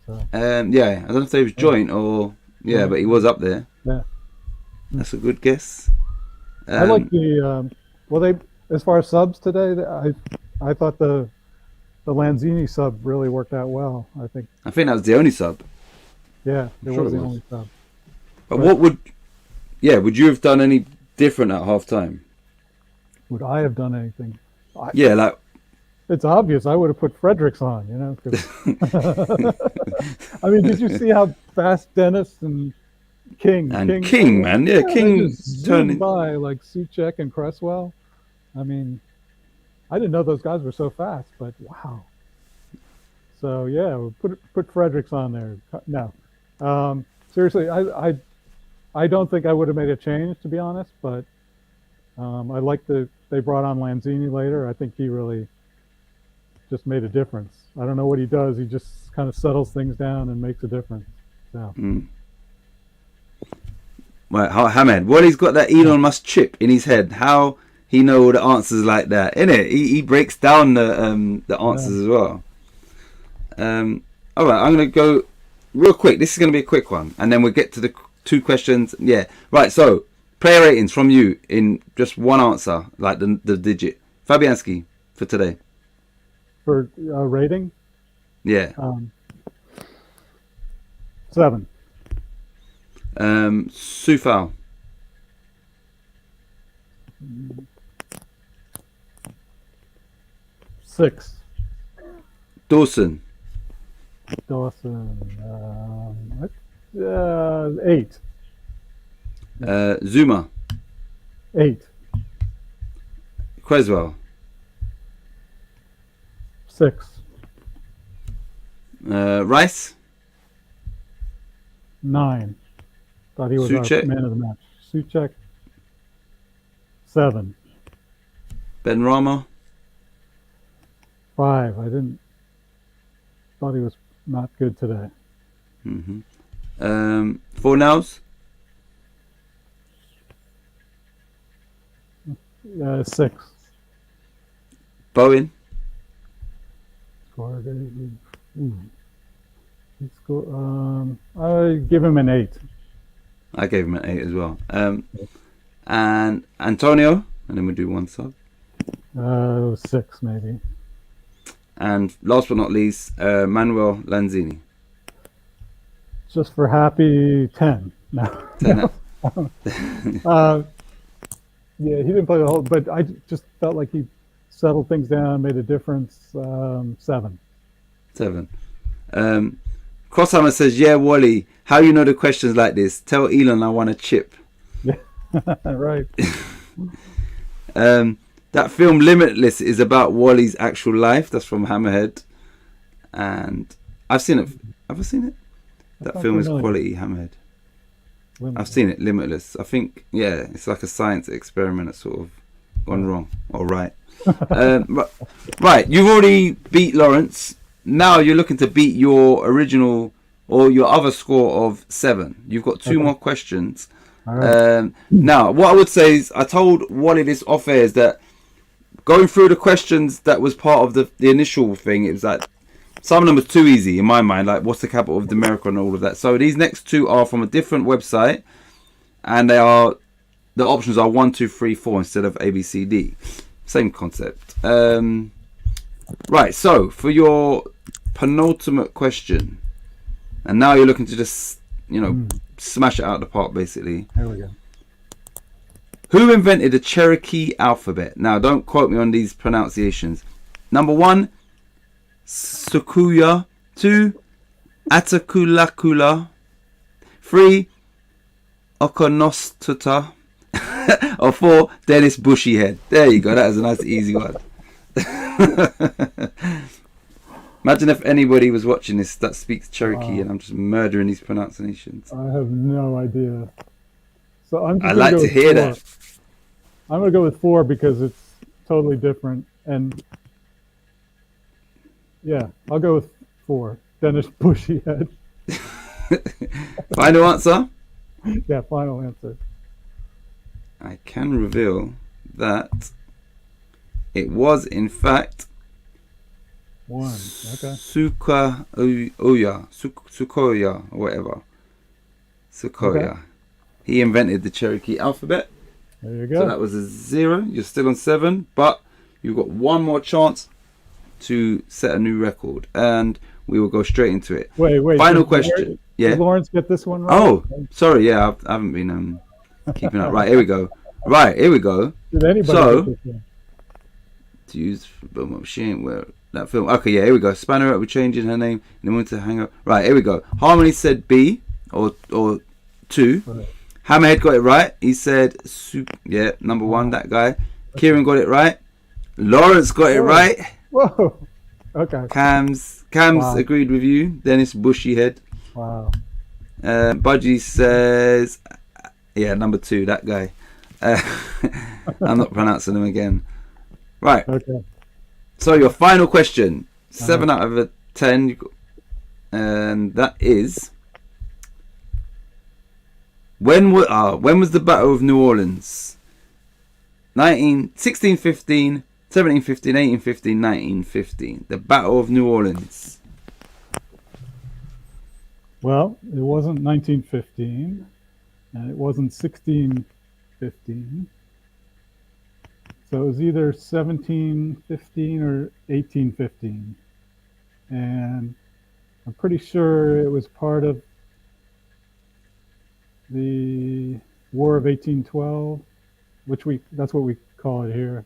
So. Yeah, I don't know if they was joint or but he was up there. Yeah, that's a good guess. I like the as far as subs today, I thought the Lanzini sub really worked out well. I think that was the only sub. Yeah, it was the only sub. But what would you have done any different at half time? Would I have done anything? It's obvious. I would have put Fredericks on, 'cause I mean, did you see how fast Dennis and King, man, King turning by like Suchek and Cresswell? I mean, I didn't know those guys were so fast, but wow. So yeah, we'll put Fredericks on there. No, seriously, I don't think I would have made a change, to be honest. But I like they brought on Lanzini later. I think he really just made a difference. I don't know what he does. He just kind of settles things down and makes a difference. So. Right, Hamed, Wally's got that Elon Musk chip in his head. How he know all the answers like that, innit? He breaks down the answers as well. All right, I'm gonna go real quick. This is gonna be a quick one, and then we'll get to the 2 questions. Yeah, right. So player ratings from you in just one answer, like the digit. Fabianski for today. For rating? Yeah. 7. Sufal. 6. Dawson. 8. Zuma. 8. Creswell. 6. Rice. 9. Thought he was Suchek. our man of the match. Suchek. 7. Ben Rama. 5. Thought he was not good today. Fornals. 6. Bowen. I give him an 8. I gave him an 8 as well. And Antonio, and then we'll do one sub. 6 maybe. And last but not least, Manuel Lanzini. Just for happy 10. No. 10. Yeah, he didn't play the whole, but I just felt like he settled things down, made a difference. 7. 7. Crosshammer says, yeah, Wally, how you know the questions like this? Tell Elon I want a chip. Yeah, right. That film Limitless is about Wally's actual life. That's from Hammerhead. And I've seen it. Have I seen it? That film is quality, Hammerhead. I've seen it, Limitless. I think, yeah, it's like a science experiment that's sort of gone wrong. Or right. Right, you've already beat Lawrence. Now you're looking to beat your original or your other score of 7. You've got 2 more questions. All right. Now, what I would say is, I told Wally this off air, is that going through the questions that was part of the initial thing, it was like some of them was too easy in my mind, like what's the capital of America and all of that. So these next 2 are from a different website, and the options are 1, 2, 3, 4 instead of A, B, C, D. Same concept. Right, so for your penultimate question, and now you're looking to just, smash it out of the park, basically. There we go. Who invented the Cherokee alphabet? Now, don't quote me on these pronunciations. Number 1, Sukuya. 2, Atakulakula. 3, Okonostuta. Or 4, Dennis Bushyhead. There you go. That is a nice easy one. Imagine if anybody was watching this that speaks Cherokee, and I'm just murdering these pronunciations. I have no idea. So I'm just I'd like to hear 4. that. I'm going to go with 4 because it's totally different. And yeah, I'll go with 4. Dennis Bushyhead. Final answer? Yeah, final answer. I can reveal that it was, in fact, 1. Okay. Sukoya, or whatever. Sukoya. Okay. He invented the Cherokee alphabet. There you go. So that was a 0. You're still on 7, but you've got one more chance to set a new record, and we will go straight into it. Wait. Final question. Did Lawrence get this one right? Oh, sorry. Yeah, I haven't been keeping up. Right, here we go. Did anybody get this one? To use she ain't where that film. Okay, yeah, here we go. Spanner up, we're changing her name, and then went to hang up. Right, here we go. Harmony said B or 2. Right. Hammerhead got it right. He said number 1, that guy. Kieran got it right. Lawrence got it right. Whoa. Okay. Cams Cam's Wow. agreed with you. Dennis Bushyhead. Wow. Budgie says, yeah, number 2, that guy. I'm not pronouncing him again. Right. Okay. So your final question, 7 out of 10, and that is, when was the Battle of New Orleans? 1615, 1715, 1815, 1915. The Battle of New Orleans. Well, it wasn't 1915, and it wasn't 1615. So it was either 1715 or 1815. And I'm pretty sure it was part of the War of 1812, that's what we call it here.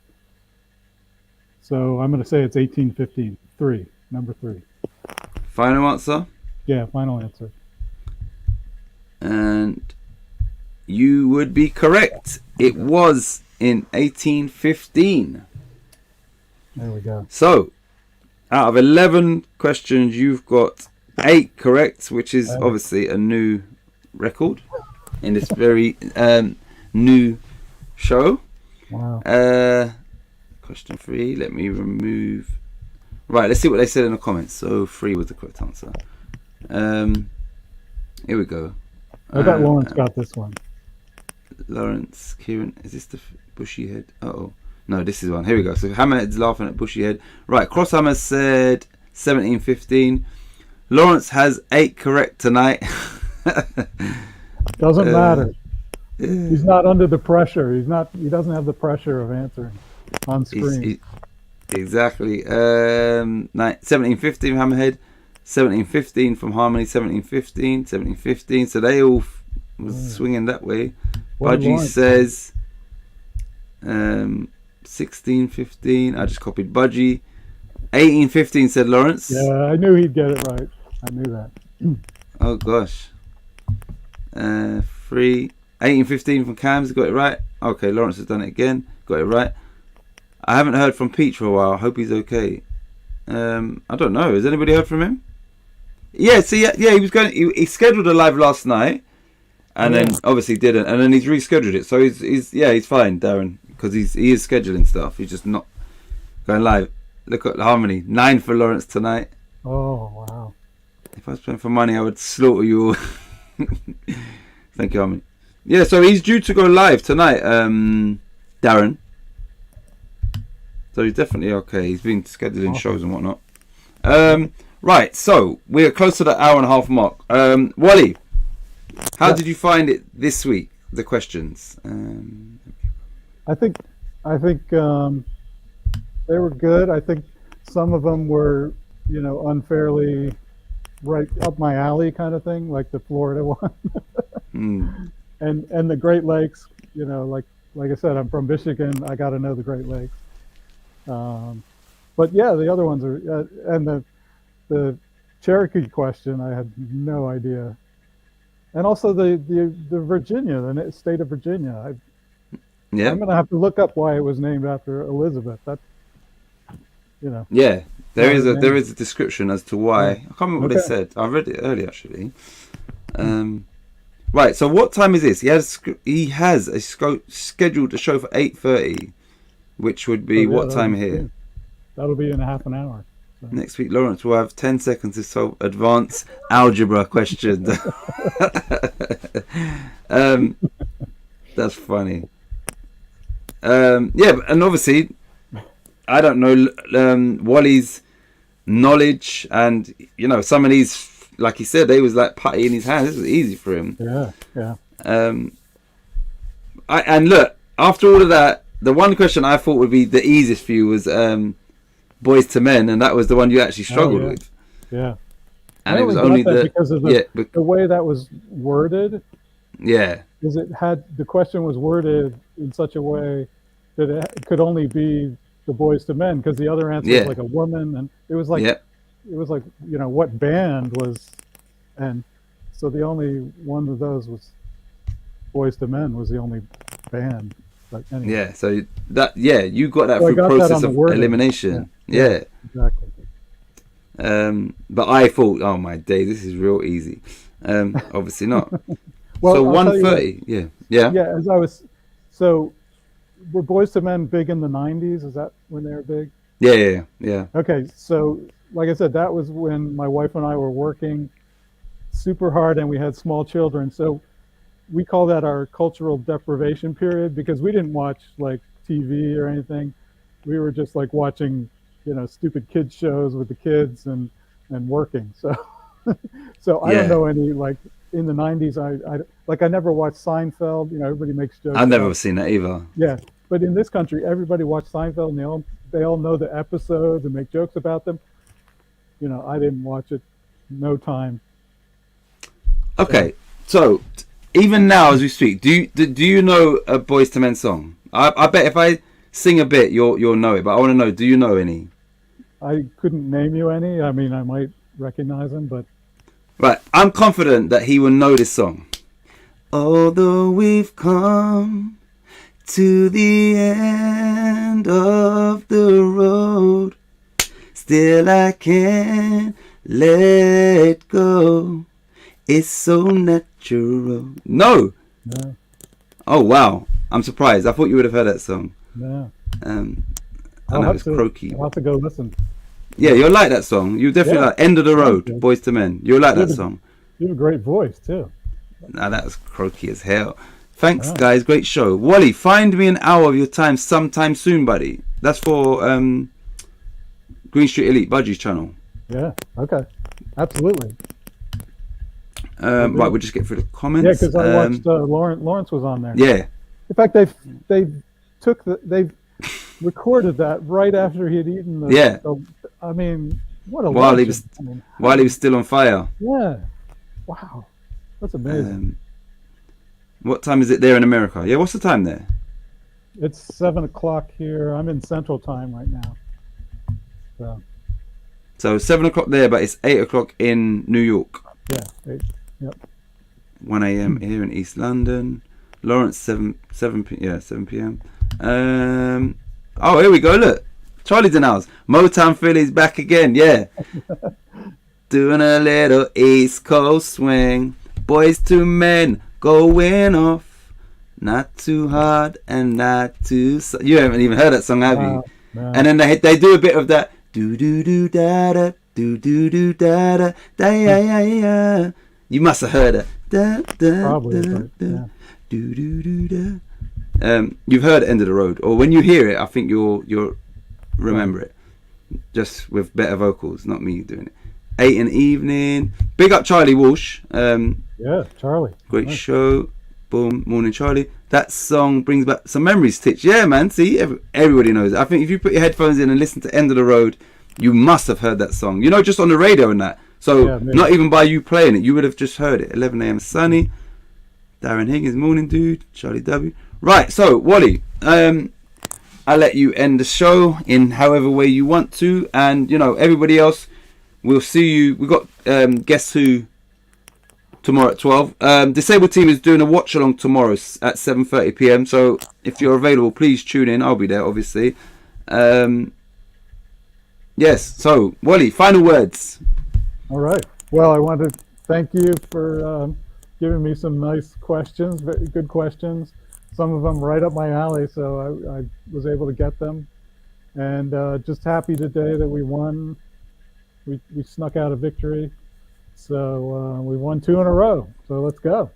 So I'm going to say it's 1815. Number 3. Final answer? Yeah, final answer. And you would be correct. It was in 1815. There we go. So, out of 11 questions, you've got 8 correct, which is obviously a new record in this very new show. Wow. Question 3, let me remove. Right, let's see what they said in the comments. So 3 was the correct answer. Here we go. I bet Lawrence got this one. Lawrence, Kieran, is this the Bushyhead? Uh-oh. No, this is one. Here we go. So Hammerhead's laughing at Bushyhead. Right, Crosshammer said 1715. Lawrence has 8 correct tonight. Doesn't matter. He's not under the pressure. He doesn't have the pressure of answering on screen. Exactly. 1715 Hammerhead, 1715 from Harmony, 1715. So they all was swinging that way. Budgie says 1615. I just copied Budgie. 1815 said Lawrence. Yeah, I knew he'd get it right. I knew that. Oh gosh. 1815 from Cam's got it right. Okay, Lawrence has done it again. Got it right. I haven't heard from Peach for a while. I hope he's okay. I don't know. Has anybody heard from him? Yeah. See, yeah, he was going. He scheduled a live last night, and then obviously didn't, and then he's rescheduled it. So he's fine, Darren, because he is scheduling stuff. He's just not going live. Look at Harmony. 9 for Lawrence tonight. Oh wow! If I was playing for money, I would slaughter you all. Thank you, Harmony. Yeah, so he's due to go live tonight, Darren. So he's definitely okay. He's been scheduling shows and whatnot. Right, so we're close to the hour and a half mark. Wally, how did you find it this week? The questions. I think they were good. I think some of them were, unfairly right up my alley kind of thing, like the Florida one. And the Great Lakes, like I said, I'm from Michigan. I got to know the Great Lakes. But yeah, the other ones are, and the Cherokee question, I had no idea. And also the Virginia, the state of Virginia. I'm gonna have to look up why it was named after Elizabeth. That, Yeah, there is a description as to why. I can't remember what they said. I read it earlier actually. Right. So what time is this? He has scheduled a show for 8:30, which would be what time here? That'll be in half an hour. So. Next week, Lawrence will have 10 seconds to solve advanced algebra questions. That's funny. Yeah, and obviously, I don't know Wally's knowledge, and some of these, like he said, they was like putty in his hands. This was easy for him. Yeah. And look, after all of that, the one question I thought would be the easiest for you was Boys to Men, and that was the one you actually struggled with. Yeah. And it was only because of the way that was worded. Yeah. Is the question was worded in such a way that it could only be the Boys to Men, because the other answer was like a woman, and it was like what band was, and so the only one of those was Boys to Men was the only band. But anyway. Yeah, so you got that through process of elimination. Yeah. Exactly. But I thought, oh my day, this is real easy. Obviously not. Well, So I'll tell you 1:30, yeah. yeah, as I was, so were Boys to Men big in the 90s? Is that when they were big? Yeah. Okay, so like I said, that was when my wife and I were working super hard and we had small children. So we call that our cultural deprivation period because we didn't watch like TV or anything. We were just like watching, stupid kids shows with the kids and working. So so I don't Yeah. know any like in the 90s. I never watched Seinfeld. Everybody makes jokes I've never about, seen that either. yeah, but in this country, everybody watched Seinfeld and they all know the episodes and make jokes about them. I didn't watch it. No time. Okay, so even now as we speak, do you know a Boys to Men song? I bet if I sing a bit, you'll know it. But I want to know, do you know any? I couldn't name you any. I mean, I might recognize them, but Right, I'm confident that he will know this song. Although we've come to the end of the road, still I can't let go. It's so natural. No. no, Oh wow, I'm surprised. I thought you would have heard that song. no. I know it's croaky. I'll have to go listen. Yeah, you'll like that song. You definitely Yeah. like End of the Road, Okay. Boys to Men. You'll like that Yeah. song. You have a great voice too. Now that was croaky as hell. Thanks, Oh. guys. Great show. Wally, find me an hour of your time sometime soon, buddy. That's for Green Street Elite Budgies channel. Yeah. Okay. Absolutely. Right, we'll just get through the Yeah, comments. because I watched Lawrence was on there. Yeah. In fact, they've recorded that right after he had eaten the. Yeah. I mean, what a While he legend. was I mean, while he was still on fire. yeah. Wow. That's amazing. What time is it there in America? Yeah, what's the time there? It's 7 o'clock here. I'm in Central Time right now. So So 7 o'clock there, but it's 8 o'clock in New York. yeah. Yep. 1 a.m. here in East London. Lawrence 7 p.m. Oh, here we go. Look, Charlie Denals, Motown Philly's back again. Yeah, doing a little East Coast swing. Boys to Men going off, not too hard and not too. You haven't even heard that song, have you? No. And then they do a bit of that do do do da da do do do da da da ya ya. You must have heard it. Da, da, Probably, da, but, da, yeah. do, do, do, da. You've heard End of the Road, or when you hear it, I think you'll remember it, just with better vocals, not me doing it. 8 in the evening. Big up Charlie Walsh. Yeah, Charlie. Great Nice. show. Boom, morning Charlie. That song brings back some memories. Titch. Yeah, man. See, everybody knows it. I think if you put your headphones in and listen to End of the Road, you must have heard that song. Just on the radio and that. So Yeah, maybe. not even by you playing it, you would have just heard it. 11 a.m. sunny. Darren Higgins, morning dude. Charlie W. Right, so Wally, I'll let you end the show in however way you want to, and everybody else, we'll see you. We got Guess Who tomorrow at 12. Disabled Team is doing a watch along tomorrow at 7:30 p.m. So if you're available, please tune in. I'll be there, obviously. Yes. So Wally, final words. All right. Well, I want to thank you for giving me some nice questions, very good questions. Some of them right up my alley, so I was able to get them. And just happy today that we won. We snuck out a victory. So we won 2 in a row. So let's go.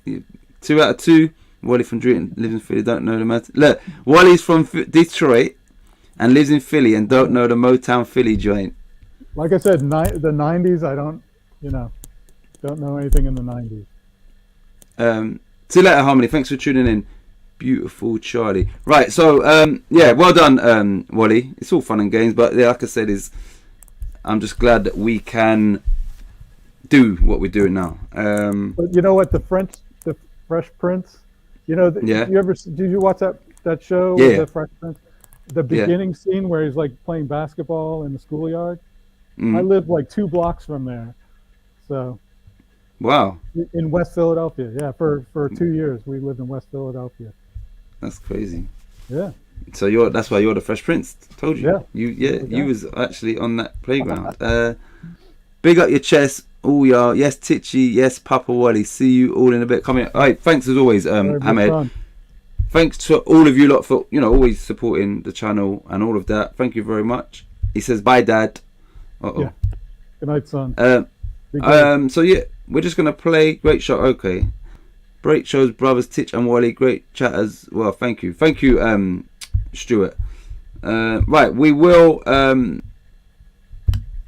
2 out of 2. Wally from Drayton lives in Philly. Don't know the matter. Look, Wally's from Detroit and lives in Philly and don't know the Motown Philly joint. Like I said, the 90s, I don't know anything in the 90s. See you later, Harmony. Thanks for tuning in. Beautiful Charlie. Right, so well done, Wally. It's all fun and games, but like I said, I'm just glad that we can do what we're doing now. But you know what? The Fresh Prince. Yeah. Did you watch that show? Yeah. The Fresh Prince. The beginning scene where he's like playing basketball in the schoolyard. I lived like 2 blocks from there. So. Wow. In West Philadelphia, yeah. For 2 years, we lived in West Philadelphia. That's crazy. Yeah. So that's why you're the Fresh Prince. Told you. Yeah. You was actually on that playground. Big up your chest, all y'all. Yes, Titchy. Yes, Papa Wally. See you all in a bit. Come here. All right. Thanks as always, Ahmed. Thanks to all of you lot for always supporting the channel and all of that. Thank you very much. He says bye, Dad. Yeah. Good night, son. So yeah, we're just gonna play. Great shot. Okay. Great shows, brothers Titch and Wally. Great chat as well. Thank you, Stuart. Right, we will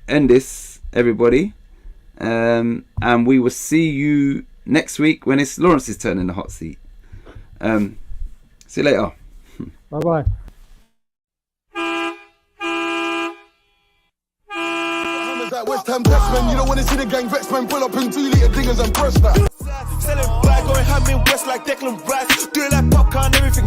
end this, everybody, and we will see you next week when it's Lawrence's turn in the hot seat. See you later. Bye bye. West Ham Dutchman, you don't wanna see the gang vex, man. Pull up in 2-litre dingers and press that. Selling bag, going ham in West like Declan Rice. Do it like popcorn, everything